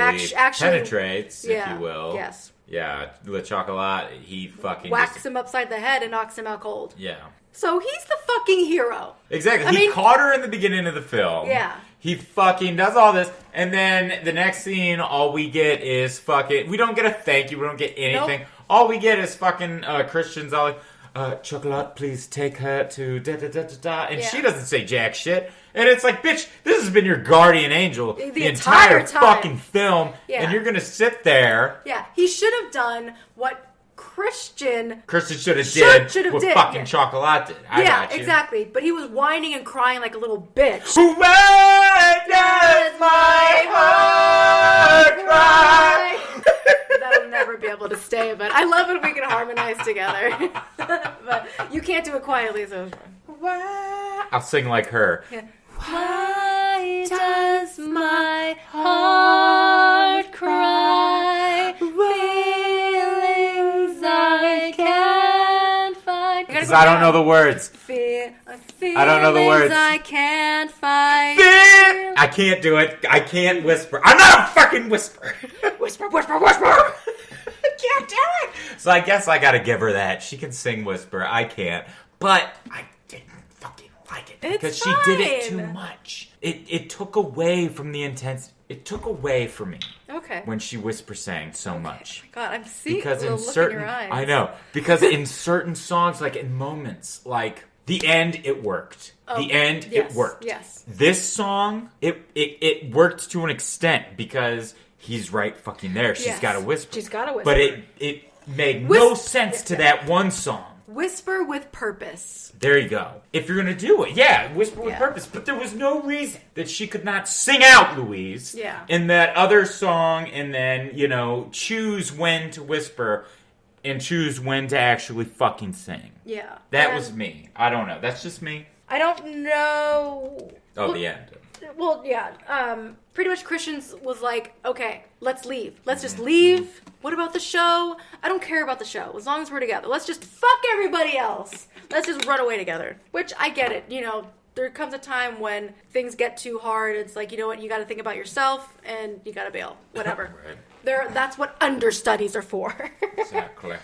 penetrates, if you will. Yes. Yeah, Le Chocolat, he fucking whacks him upside the head and knocks him out cold. Yeah. So he's the fucking hero. Exactly. He caught her in the beginning of the film. Yeah. He fucking does all this, and then the next scene, all we get is fucking... We don't get a thank you, we don't get anything. Nope. All we get is fucking Christians all like, Chocolat, please take her to da-da-da-da-da. And she doesn't say jack shit. And it's like, bitch, this has been your guardian angel the entire time. fucking film, and you're gonna sit there... Yeah, he should have done what Christian should have did what fucking Chocolat did. I got you. Exactly. But he was whining and crying like a little bitch. Why does my heart cry? That'll never be able to stay, but I love when we can harmonize together. But you can't do it quietly, so... I'll sing like her. Yeah. Why does my heart cry? Feelings I can't find. Because I don't know the words. I don't know the words. I can't find. I can't do it. I can't whisper. I'm not a fucking whisperer. Whisper. I can't do it. So I guess I gotta give her that. She can sing whisper. I can't. But I didn't fucking like it. Because she did it too much. It took away from the intensity. It took away from me. Okay. When she whisper sang so much. Oh my God, I'm seeing because a in look certain in your eyes. I know. Because in certain songs, like in moments, like the end, it worked. The end, it worked. Yes. This song, it worked to an extent because he's right fucking there. She's got to whisper. She's got to whisper. But it made no sense to that one song. Whisper with purpose. There you go. If you're going to do it, whisper with purpose. But there was no reason that she could not sing out, Louise, in that other song and then, choose when to whisper and choose when to actually fucking sing. Yeah. That was me. I don't know. That's just me. I don't know. Oh, the end. Well, yeah. Pretty much Christians was like, okay, let's leave. Let's just leave. What about the show? I don't care about the show. As long as we're together. Let's just fuck everybody else. Let's just run away together. Which, I get it. There comes a time when things get too hard. It's like, you know what? You got to think about yourself and you got to bail. Whatever. Right. That's what understudies are for. Exactly.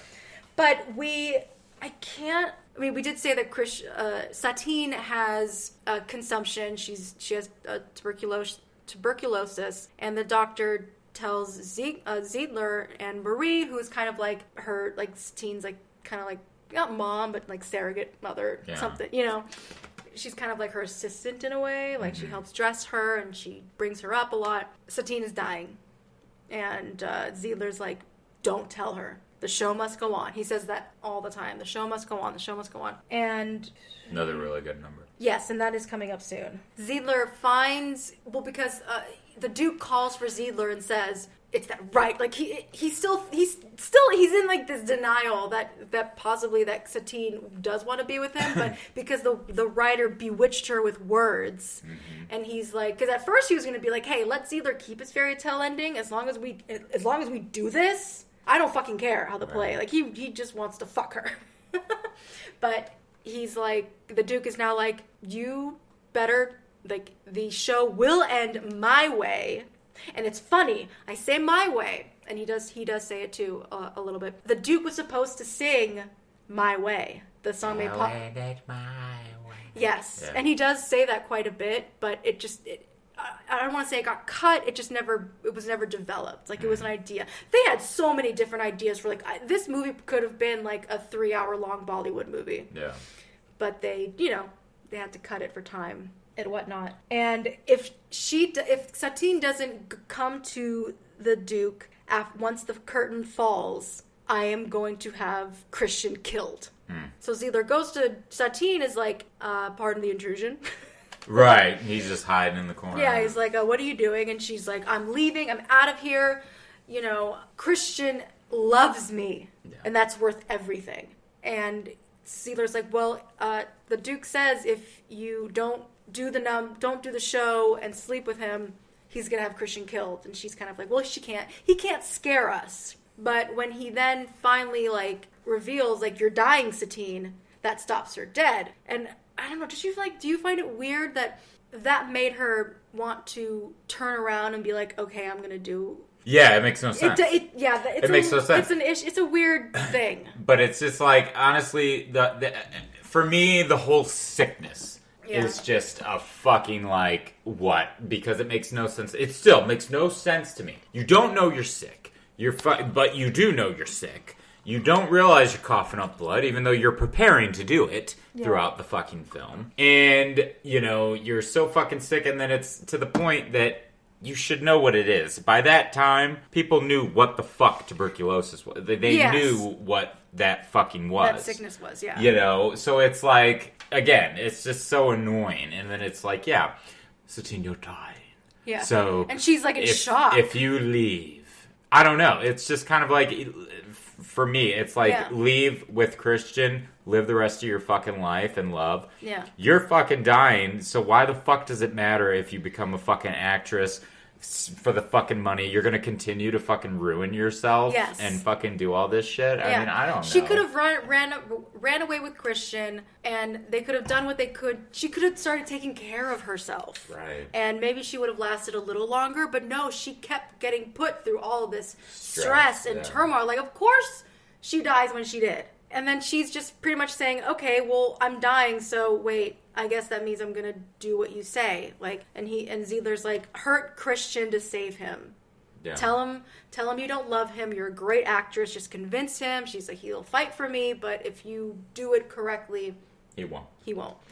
But we did say that Satine has consumption. She has tuberculosis, and the doctor tells Ziedler and Marie, who's kind of like her, like Satine's like kind of like not mom, but like surrogate mother, something. She's kind of like her assistant in a way. Like she helps dress her and she brings her up a lot. Satine is dying, and Ziedler's like, "Don't tell her. The show must go on." He says that all the time. The show must go on. The show must go on. And another really good number. Yes, and that is coming up soon. Ziedler finds because the Duke calls for Ziedler and says it's that right. Like he's in like this denial that possibly that Satine does want to be with him, but because the writer bewitched her with words, and he's like, because at first he was going to be like, hey, let Ziedler keep his fairy tale ending as long as we do this. I don't fucking care how the play. Like, he just wants to fuck her. But he's like, the Duke is now like, you better, like, the show will end my way. And it's funny. I say my way. And he does say it too, a little bit. The Duke was supposed to sing My Way. The song made pop. Yes. Yeah. And he does say that quite a bit, but I don't want to say it got cut. It was never developed. Like, it was an idea. They had so many different ideas for, like, this movie could have been, like, a 3-hour-long Bollywood movie. Yeah. But they had to cut it for time and whatnot. And if Satine doesn't come to the Duke once the curtain falls, I am going to have Christian killed. So Ziedler goes to Satine, is like, pardon the intrusion. Right, he's just hiding in the corner. Yeah, he's like, what are you doing? And she's like, I'm leaving, I'm out of here. Christian loves me, and that's worth everything. And Ziedler's like, well, the Duke says if you don't do the show and sleep with him, he's gonna have Christian killed, and she's kind of like, well, he can't scare us. But when he then finally like reveals like, you're dying, Satine, that stops her dead. And I don't know, do you find it weird that made her want to turn around and be like, okay, I'm gonna do... Yeah, it makes no sense. It makes no sense. It's a weird thing. But it's just like, honestly, for me, the whole sickness is just a fucking like, what? Because it makes no sense. It still makes no sense to me. You don't know you're sick. But you do know you're sick. You don't realize you're coughing up blood, even though you're preparing to do it throughout the fucking film. And, you know, you're so fucking sick, and then it's to the point that you should know what it is. By that time, people knew what the fuck tuberculosis was. They knew what that fucking was. That sickness was, yeah. You know, so it's like, again, it's just so annoying. And then it's like, yeah, Satine, you're dying. Yeah. So, and she's like in shock. If you leave, I don't know. It's just kind of like, for me, it's like, leave with Christian, live the rest of your fucking life and love. Yeah. You're fucking dying, so why the fuck does it matter if you become a fucking actress for the fucking money? You're gonna continue to fucking ruin yourself and fucking do all this shit? I mean, I don't know. She could have ran away with Christian, and they could have done what they could. She could have started taking care of herself. Right. And maybe she would have lasted a little longer, but no, she kept getting put through all of this stress and turmoil. Like, of course she dies when she did. And then she's just pretty much saying, okay, well, I'm dying, so wait, I guess that means I'm gonna do what you say. Like, and Ziedler's like, hurt Christian to save him. Yeah. Tell him you don't love him. You're a great actress. Just convince him. She's like, he'll fight for me, but if you do it correctly, he won't.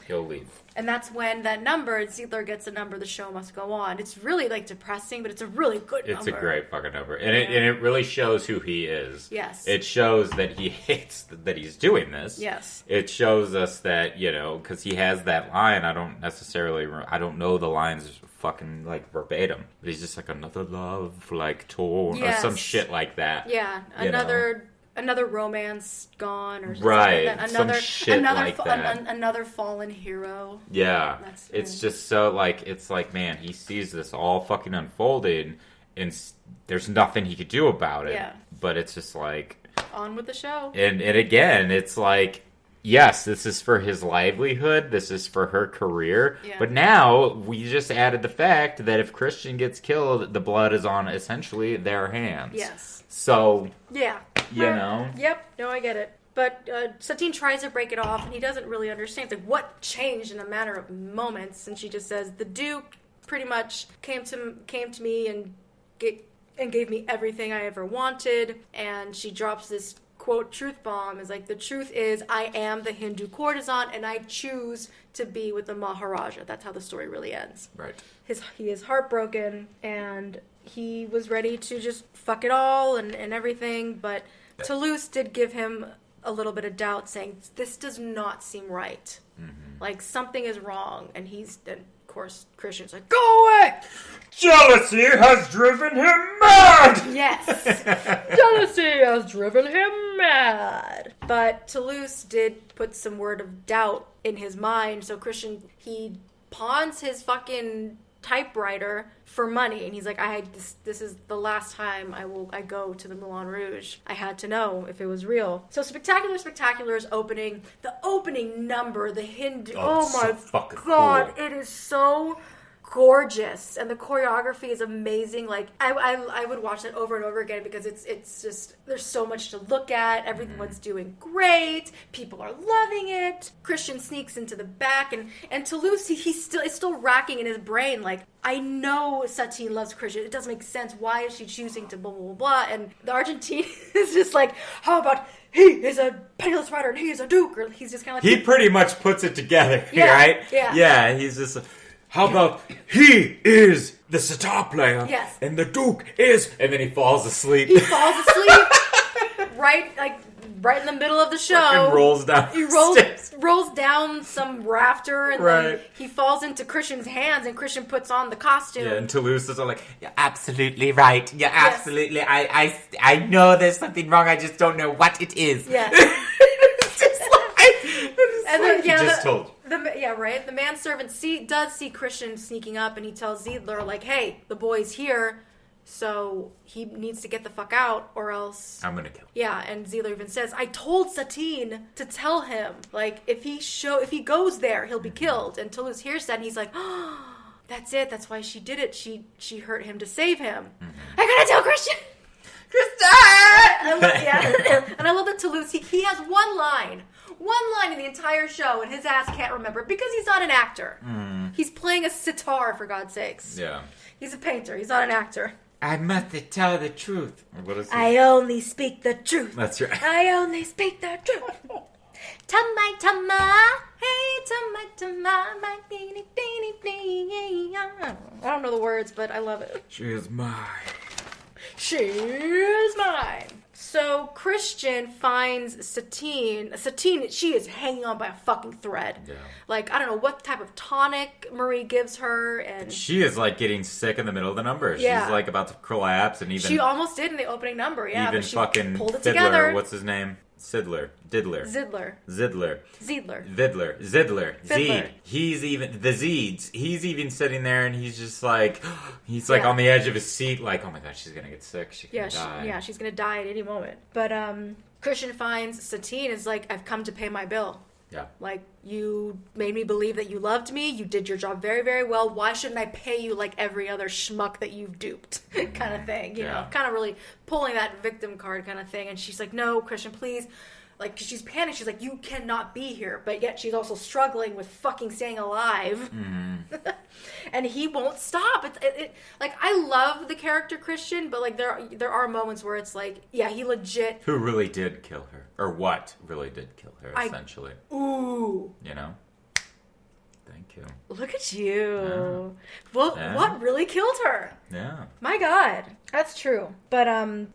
He'll leave. And that's when that number, Ziedler gets a number, the show must go on. It's really like depressing, but it's a really good number. It's a great fucking number. And it really shows who he is. Yes. It shows that he hates that he's doing this. Yes. It shows us that, you know, because he has that line, I don't know the lines fucking like verbatim. But he's just like, another love, like torn, or some shit like that. Yeah. Another romance gone, or right? Like that. Another fallen hero. Yeah, it's just so like, it's like, man, he sees this all fucking unfolding, and there's nothing he could do about it. Yeah. But it's just like, on with the show. And again, it's like, yes, this is for his livelihood. This is for her career. Yeah. But now we just added the fact that if Christian gets killed, the blood is on essentially their hands. Yes. So yeah. You know? Yep. No, I get it. But Satine tries to break it off, and he doesn't really understand. It's like, what changed in a matter of moments? And she just says, the Duke pretty much came to me and gave me everything I ever wanted. And she drops this quote truth bomb. Is like, the truth is, I am the Hindu courtesan, and I choose to be with the Maharaja. That's how the story really ends. Right. He is heartbroken, and he was ready to just fuck it all and everything, but Toulouse did give him a little bit of doubt, saying, this does not seem right. Mm-hmm. Like, something is wrong. And of course, Christian's like, go away! Jealousy has driven him mad! Yes. Jealousy has driven him mad. But Toulouse did put some word of doubt in his mind, so Christian, he pawns his fucking typewriter for money, and he's like, this is the last time I go to the Moulin Rouge. I had to know if it was real. So Spectacular is opening. The opening number, the Hindu, oh my god, cool. It is so gorgeous, and the choreography is amazing. Like, I would watch that over and over again, because it's just, there's so much to look at. Everyone's doing great. People are loving it. Christian sneaks into the back, and Toulouse, it's still racking in his brain, like, I know Satine loves Christian. It doesn't make sense. Why is she choosing to blah, blah, blah, blah? And the Argentine is just like, how about he is a penniless rider and he is a duke? Or he's just kind of like... He pretty much puts it together, right? Yeah. Yeah, he's just... How about he is the sitar player, yes, and the Duke is... And then he falls asleep. right in the middle of the show. Fucking rolls down. He rolls down some rafter, and then he falls into Christian's hands, and Christian puts on the costume. Yeah, and Toulouse is all like, you're absolutely right. You're absolutely... I know there's something wrong. I just don't know what it is. Yeah. It's just like... And then, he just told you. The manservant does see Christian sneaking up, and he tells Ziedler, like, hey, the boy's here, so he needs to get the fuck out, or else... I'm gonna kill him. Yeah, and Ziedler even says, I told Satine to tell him, like, if he goes there, he'll be killed. And Toulouse hears that, and he's like, oh, that's it, that's why she did it. She hurt him to save him. I gotta tell Christian! And I love that Toulouse, he has one line in the entire show, and his ass can't remember it because he's not an actor. He's playing a sitar, for God's sakes. Yeah. He's a painter. He's not an actor. I must tell the truth. What is it? I only speak the truth. That's right. I only speak the truth. Tama, tama, hey, tama, tama, my beanie, beanie, beanie. I don't know the words, but I love it. She is mine. She is mine. So Christian finds Satine. Satine, she is hanging on by a fucking thread. Yeah. Like, I don't know what type of tonic Marie gives her, and She is like getting sick in the middle of the number. Yeah. She's like about to collapse, and even she almost did in the opening number. Yeah, even but she fucking pulled it Fiddler. together. What's his name? Diddler. Zidler. Zidler. Fiddler. Zed. He's even the Zeeds. He's even sitting there, and he's just like, like on the edge of his seat, like, oh my god, she's gonna get sick. She's gonna die. She's gonna die at any moment. But Christian finds Satine is like, I've come to pay my bill. Yeah. Like, you made me believe that you loved me. You did your job very, very well. Why shouldn't I pay you like every other schmuck that you've duped? Kind of thing. You know, kind of really pulling that victim card kind of thing. And she's like, no, Christian, please. Like, 'cause she's panicked. She's like, you cannot be here. But yet she's also struggling with fucking staying alive. And he won't stop. Like, I love the character Christian, but like there are moments where it's like, yeah, he legit. Who really did kill her, or what really did kill her? Essentially. Ooh. You know. Thank you. Look at you. Well, what really killed her? Yeah. My God, that's true. But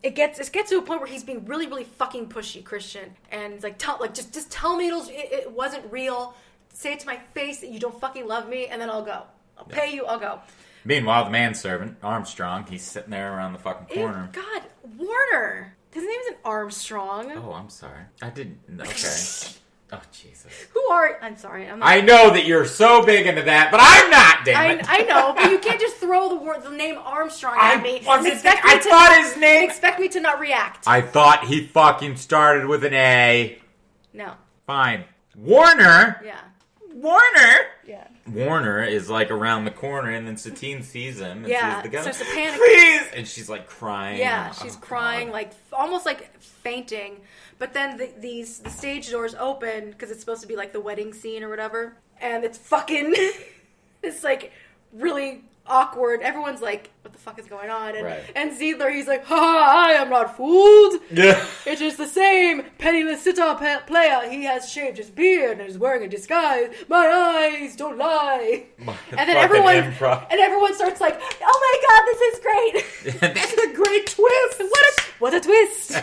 it gets to a point where he's being really, really fucking pushy, Christian, and it's like, just tell me it wasn't real. Say it to my face that you don't fucking love me, and then I'll go. I'll pay you. I'll go. Meanwhile, the manservant Armstrong, he's sitting there around the fucking corner. God, Warner. His name isn't Armstrong. Oh, I'm sorry. I didn't. Okay. Oh, Jesus. I'm sorry. I'm not, I know that you're so big into that, but I'm not, damn it. I know, but you can't just throw the name Armstrong at me. Thought his name... Expect me to not react. I thought he fucking started with an A. No. Fine. Warner? Yeah. Warner? Yeah. Warner is like around the corner, and then Satine sees him, and yeah, sees the gun. starts to panic. Please! And she's like crying. Yeah, she's crying, God. like almost like fainting. But then the stage doors open because it's supposed to be like the wedding scene or whatever, and it's fucking it's like really awkward. Everyone's like, what the fuck is going on? And Ziedler, he's like, I am not fooled. Yeah. It is the same penniless sitar player. He has shaved his beard and is wearing a disguise. My eyes don't lie. And then everyone starts like, oh my god, this is great. That's a great twist. What a twist.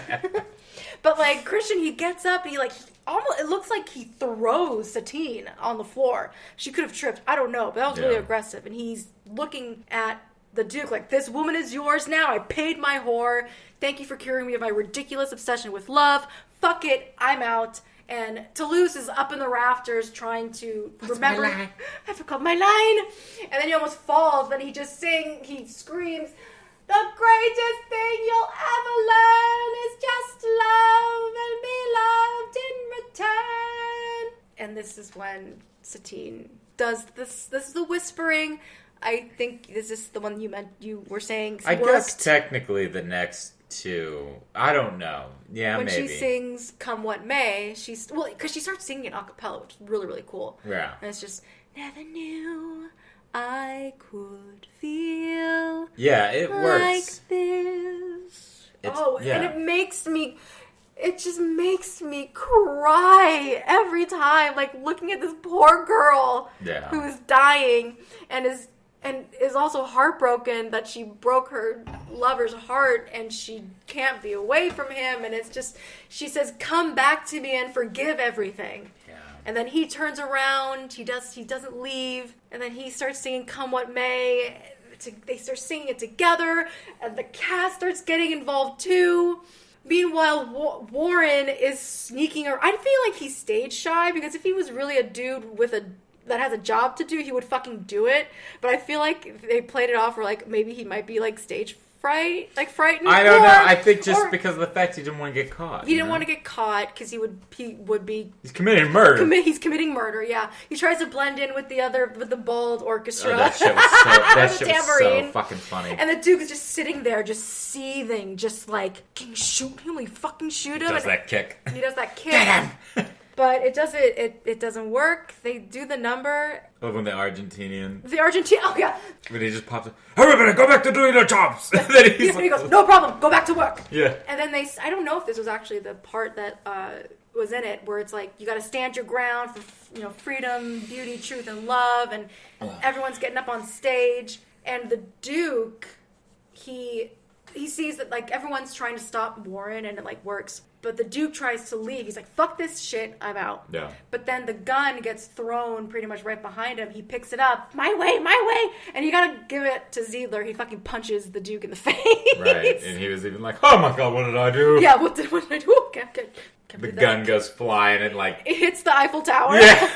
But like Christian, he gets up and he almost, it looks like he throws Satine on the floor. She could have tripped. I don't know, but that was really aggressive. And he's looking at the Duke like, this woman is yours now. I paid my whore. Thank you for curing me of my ridiculous obsession with love. Fuck it. I'm out. And Toulouse is up in the rafters trying to remember. My line? I forgot my line. And then he almost falls. Then he screams, the greatest thing you'll ever learn is just love and be loved in return. And this is when Satine does this. This is the whispering. I think this is the one you were saying. I guess technically the next two. I don't know. Yeah, when maybe. When she sings "Come What May," because she starts singing it a cappella, which is really, really cool. Yeah. And it's just never knew I could feel. Yeah, it works like this. And it just makes me cry every time, like looking at this poor girl who is dying and is also heartbroken that she broke her lover's heart and she can't be away from him. And it's just, she says, come back to me and forgive everything. Yeah. And then he turns around, he doesn't leave, and then he starts singing Come What May. They start singing it together, and the cast starts getting involved too. Meanwhile, Warren is sneaking around. I feel like he's stage shy, because if he was really a dude that has a job to do, he would fucking do it. But I feel like they played it off where, like, maybe he might be, like, stage frightened. I don't know. I think just because of the fact he didn't want to get caught. He didn't want to get caught because he would be. He's committing murder. He's committing murder. Yeah, he tries to blend in with the bald orchestra. Oh, that shit was so fucking funny. And the Duke is just sitting there, just seething, just like, can you shoot him? We fucking shoot him. He does that kick. He does that kick. Get him. But it doesn't work. They do the number. I love when the Argentinian. Oh yeah. When he just pops up. Everybody, go back to doing your jobs. Then He goes, no problem, go back to work. Yeah. And then I don't know if this was actually the part that was in it, where it's like, you got to stand your ground for, freedom, beauty, truth, and love, and everyone's getting up on stage, and the Duke, he sees that, like, everyone's trying to stop Warren, and it, like, works. But the Duke tries to leave. He's like, fuck this shit, I'm out. Yeah. But then the gun gets thrown pretty much right behind him. He picks it up. My way. And you gotta give it to Ziedler. He fucking punches the Duke in the face. Right. And he was even like, oh my god, what did I do? Yeah, what did I do? Okay. The gun goes flying and, like... It hits the Eiffel Tower. Yeah.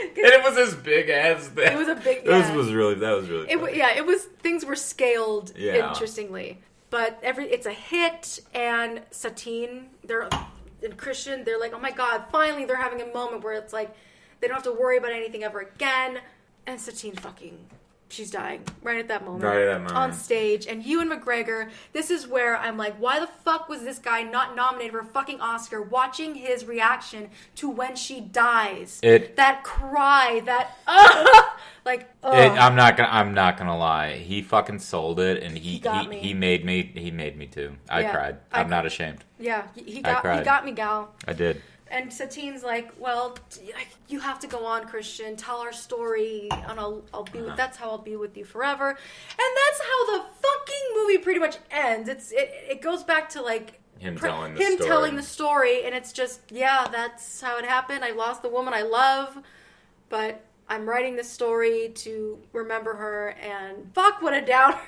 And it was as big as that. It was a big... Yeah. Yeah. That was really funny. It was... Things were scaled interestingly. But it's a hit, and Satine, and Christian, they're like, oh my god, finally they're having a moment where it's like, they don't have to worry about anything ever again. And Satine she's dying right at that moment. On stage. And Ewan McGregor, this is where I'm like, why the fuck was this guy not nominated for a fucking Oscar? Watching his reaction to when she dies. That cry, that I'm not gonna lie. He fucking sold it, and he made me too. I cried. I'm not ashamed. Yeah, he got me, gal. I did. And Satine's like, well, you have to go on, Christian. Tell our story, and that's how I'll be with you forever. And that's how the fucking movie pretty much ends. It goes back to, like, him telling the story, and it's just, yeah, that's how it happened. I lost the woman I love, but I'm writing this story to remember her, and fuck, what a downer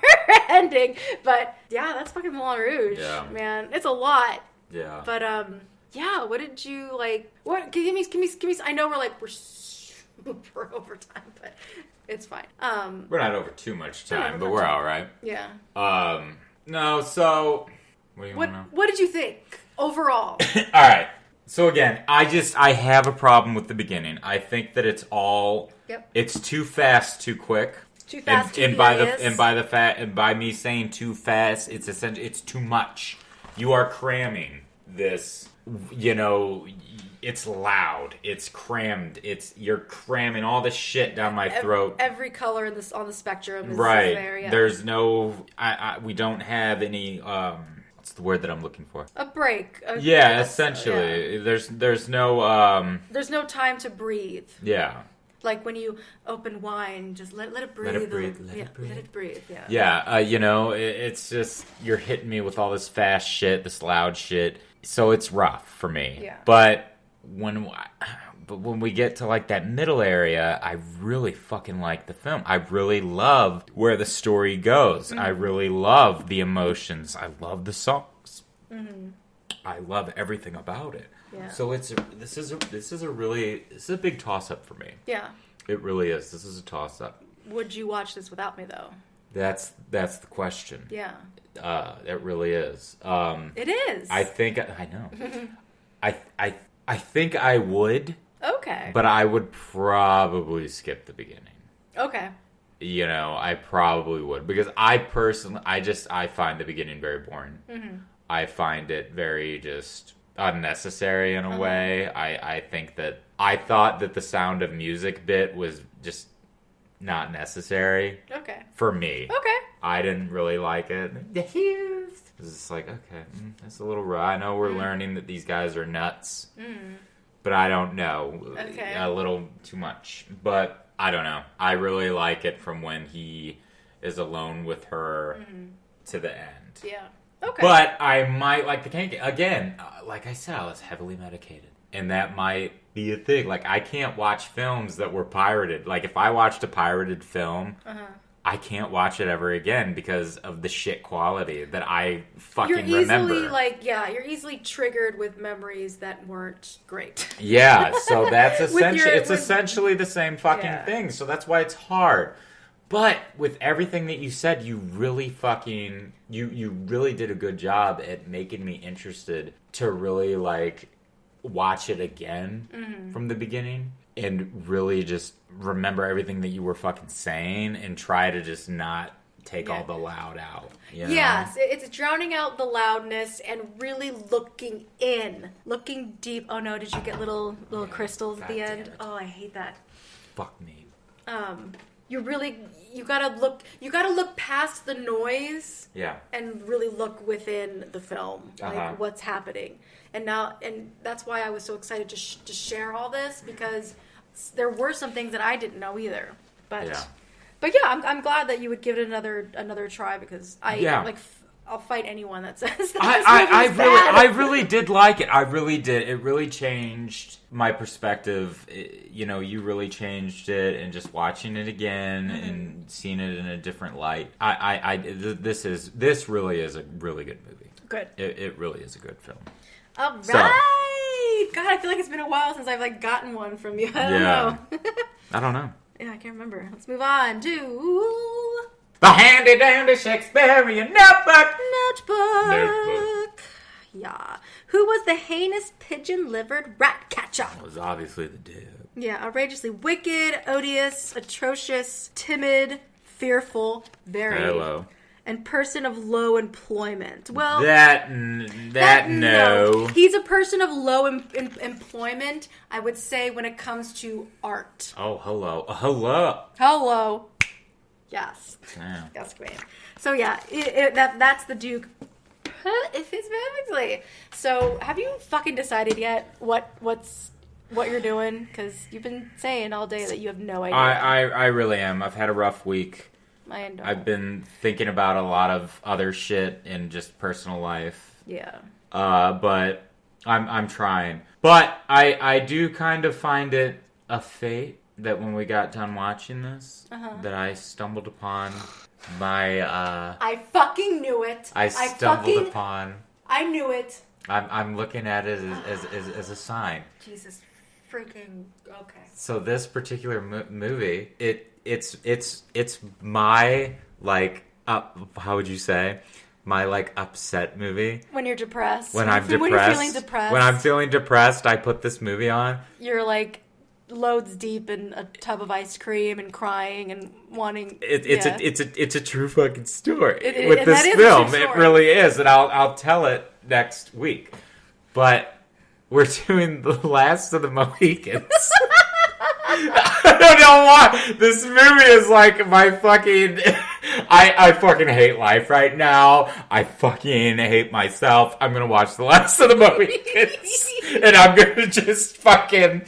ending. But yeah, that's fucking Moulin Rouge, man. It's a lot. Yeah. But yeah, what did you like? What give me? I know we're super over time, but it's fine. We're not over too much time, but we're all right. Yeah. No. So, what do you want to know? What did you think overall? All right. So again, I have a problem with the beginning. I think that it's all. Yep. It's too fast, too quick. Too fast, and by me saying too fast, it's essentially it's too much. You are cramming this. It's loud. It's crammed. You're cramming all this shit down my throat. Every color on the spectrum is right. there. Yeah. There's no. We don't have any. What's the word that I'm looking for? A break. Essentially. Yeah. There's no. There's no time to breathe. Yeah. Like when you open wine, just let it breathe. Let it breathe. Let it breathe. Yeah. Yeah. It's just you're hitting me with all this fast shit, this loud shit. So it's rough for me. Yeah. But when we get to like that middle area, I really fucking like the film. I really love where the story goes. Mm-hmm. I really love the emotions. I love the songs. Mm-hmm. I love everything about it. Yeah. So this is a big toss up for me. Yeah. It really is. This is a toss up. Would you watch this without me though? That's the question. Yeah. It really is. It is. I think I know. I think I would. Okay. But I would probably skip the beginning. Okay. I probably would because I personally I find the beginning very boring. Mm-hmm. I find it very just unnecessary in a way. I think that I thought that the Sound of Music bit was just not necessary. Okay. For me. Okay. I didn't really like it. It's just like, okay, that's a little raw. I know we're learning that these guys are nuts. But I don't know. Okay. A little too much. But I don't know. I really like it from when he is alone with her to the end. Yeah. Okay. But I might like the Kank. Again, like I said, I was heavily medicated. And that might be a thing. Like, I can't watch films that were pirated. Like, if I watched a pirated film, I can't watch it ever again because of the shit quality that I fucking remember. You're easily triggered with memories that weren't great. Yeah, so that's essentially the same fucking thing. So that's why it's hard. But with everything that you said, you really fucking you really did a good job at making me interested to really like watch it again from the beginning and really just remember everything that you were fucking saying and try to just not take all the loud out. You know? Yes, it's drowning out the loudness and really looking deep. Oh no, did you get little crystals at the end? Oh, I hate that. Fuck me. You gotta look past the noise. Yeah. And really look within the film, like what's happening. And that's why I was so excited to share all this, because there were some things that I didn't know either. But yeah, I'm glad that you would give it another try, because I'll fight anyone that says that I really did like it. I really did. It really changed my perspective. You really changed it, and just watching it again and seeing it in a different light. This really is a really good movie. Good. It really is a good film. All right. God, I feel like it's been a while since I've gotten one from you. I don't know. I don't know. Yeah, I can't remember. Let's move on to the handy dandy Shakespearean notebook. Yeah. Who was the heinous pigeon-livered rat catcher? It was obviously the dude. Yeah, outrageously wicked, odious, atrocious, timid, fearful, very. Hello. And person of low employment. Well, that no. He's a person of low employment, I would say, when it comes to art. Oh, hello. Hello. Yes. Damn. That's great. So yeah, that's the Duke. It fits perfectly. So have you fucking decided yet what you're doing? Because you've been saying all day that you have no idea. I really am. I've had a rough week. I've been thinking about a lot of other shit in just personal life. Yeah. But I'm trying. But I do kind of find it a fate that when we got done watching this, that I stumbled upon my. I fucking knew it. I stumbled upon. I knew it. I'm looking at it as a sign. Jesus freaking okay. So this particular movie, it's my like how would you say? My like upset movie. When you're depressed. When I'm depressed. When you're feeling depressed. When I'm feeling depressed, I put this movie on. You're like loads deep in a tub of ice cream and crying and wanting. It's a true fucking story with this film. It really is, and I'll tell it next week. But we're doing The Last of the Mohicans. I don't know why. This movie is like my fucking. I fucking hate life right now. I fucking hate myself. I'm gonna watch The Last of the Mohicans, and I'm gonna just fucking.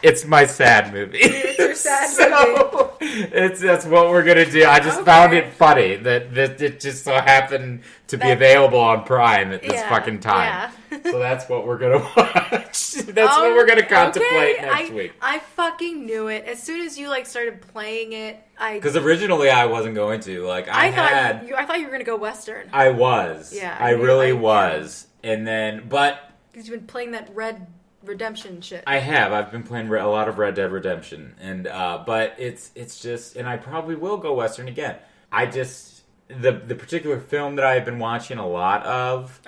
It's my sad movie. It's your sad movie. That's what we're gonna do. I just found it funny that it just so happened to be available on Prime at this fucking time. Yeah. So that's what we're gonna watch. That's what we're gonna contemplate next week. I fucking knew it. As soon as you started playing it, because originally I wasn't going to. I thought you were gonna go Western. I was. Yeah. I really was. And then, but because you've been playing that Red Redemption shit. I have. I've been playing a lot of Red Dead Redemption, and but it's just, and I probably will go Western again. I just the particular film that I've been watching a lot of.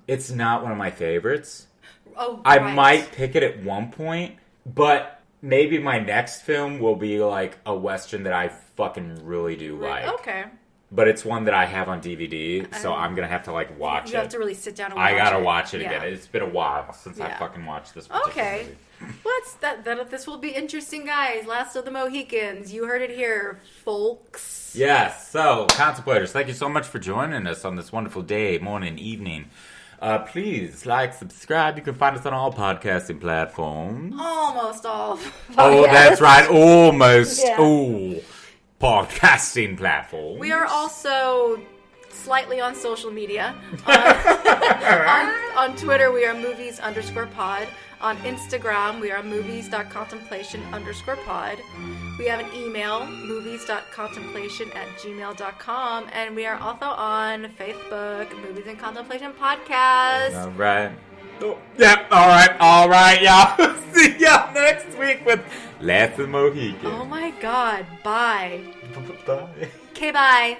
It's not one of my favorites. Oh, I might pick it at one point, but maybe my next film will be like a Western that I fucking really do like. Okay. But it's one that I have on DVD, so I'm going to have to, watch it. You have to really sit down and watch it. I got to watch it again. It's been a while since I fucking watched this particular movie. Well, this will be interesting, guys. Last of the Mohicans. You heard it here, folks. Yes. So, Contemplators, thank you so much for joining us on this wonderful day, morning, evening. Please like, subscribe. You can find us on all podcasting platforms. Almost all. Oh, that's right. Almost all podcasting platforms. We are also slightly on social media. On Twitter, we are movies_pod. On Instagram, we are movies.contemplation_pod. We have an email, movies.contemplation@gmail.com. And we are also on Facebook, Movies and Contemplation Podcast. All right. Oh, yeah, all right, y'all. See y'all next week with Last of Mohican. Oh my god, bye. Bye. Okay, bye.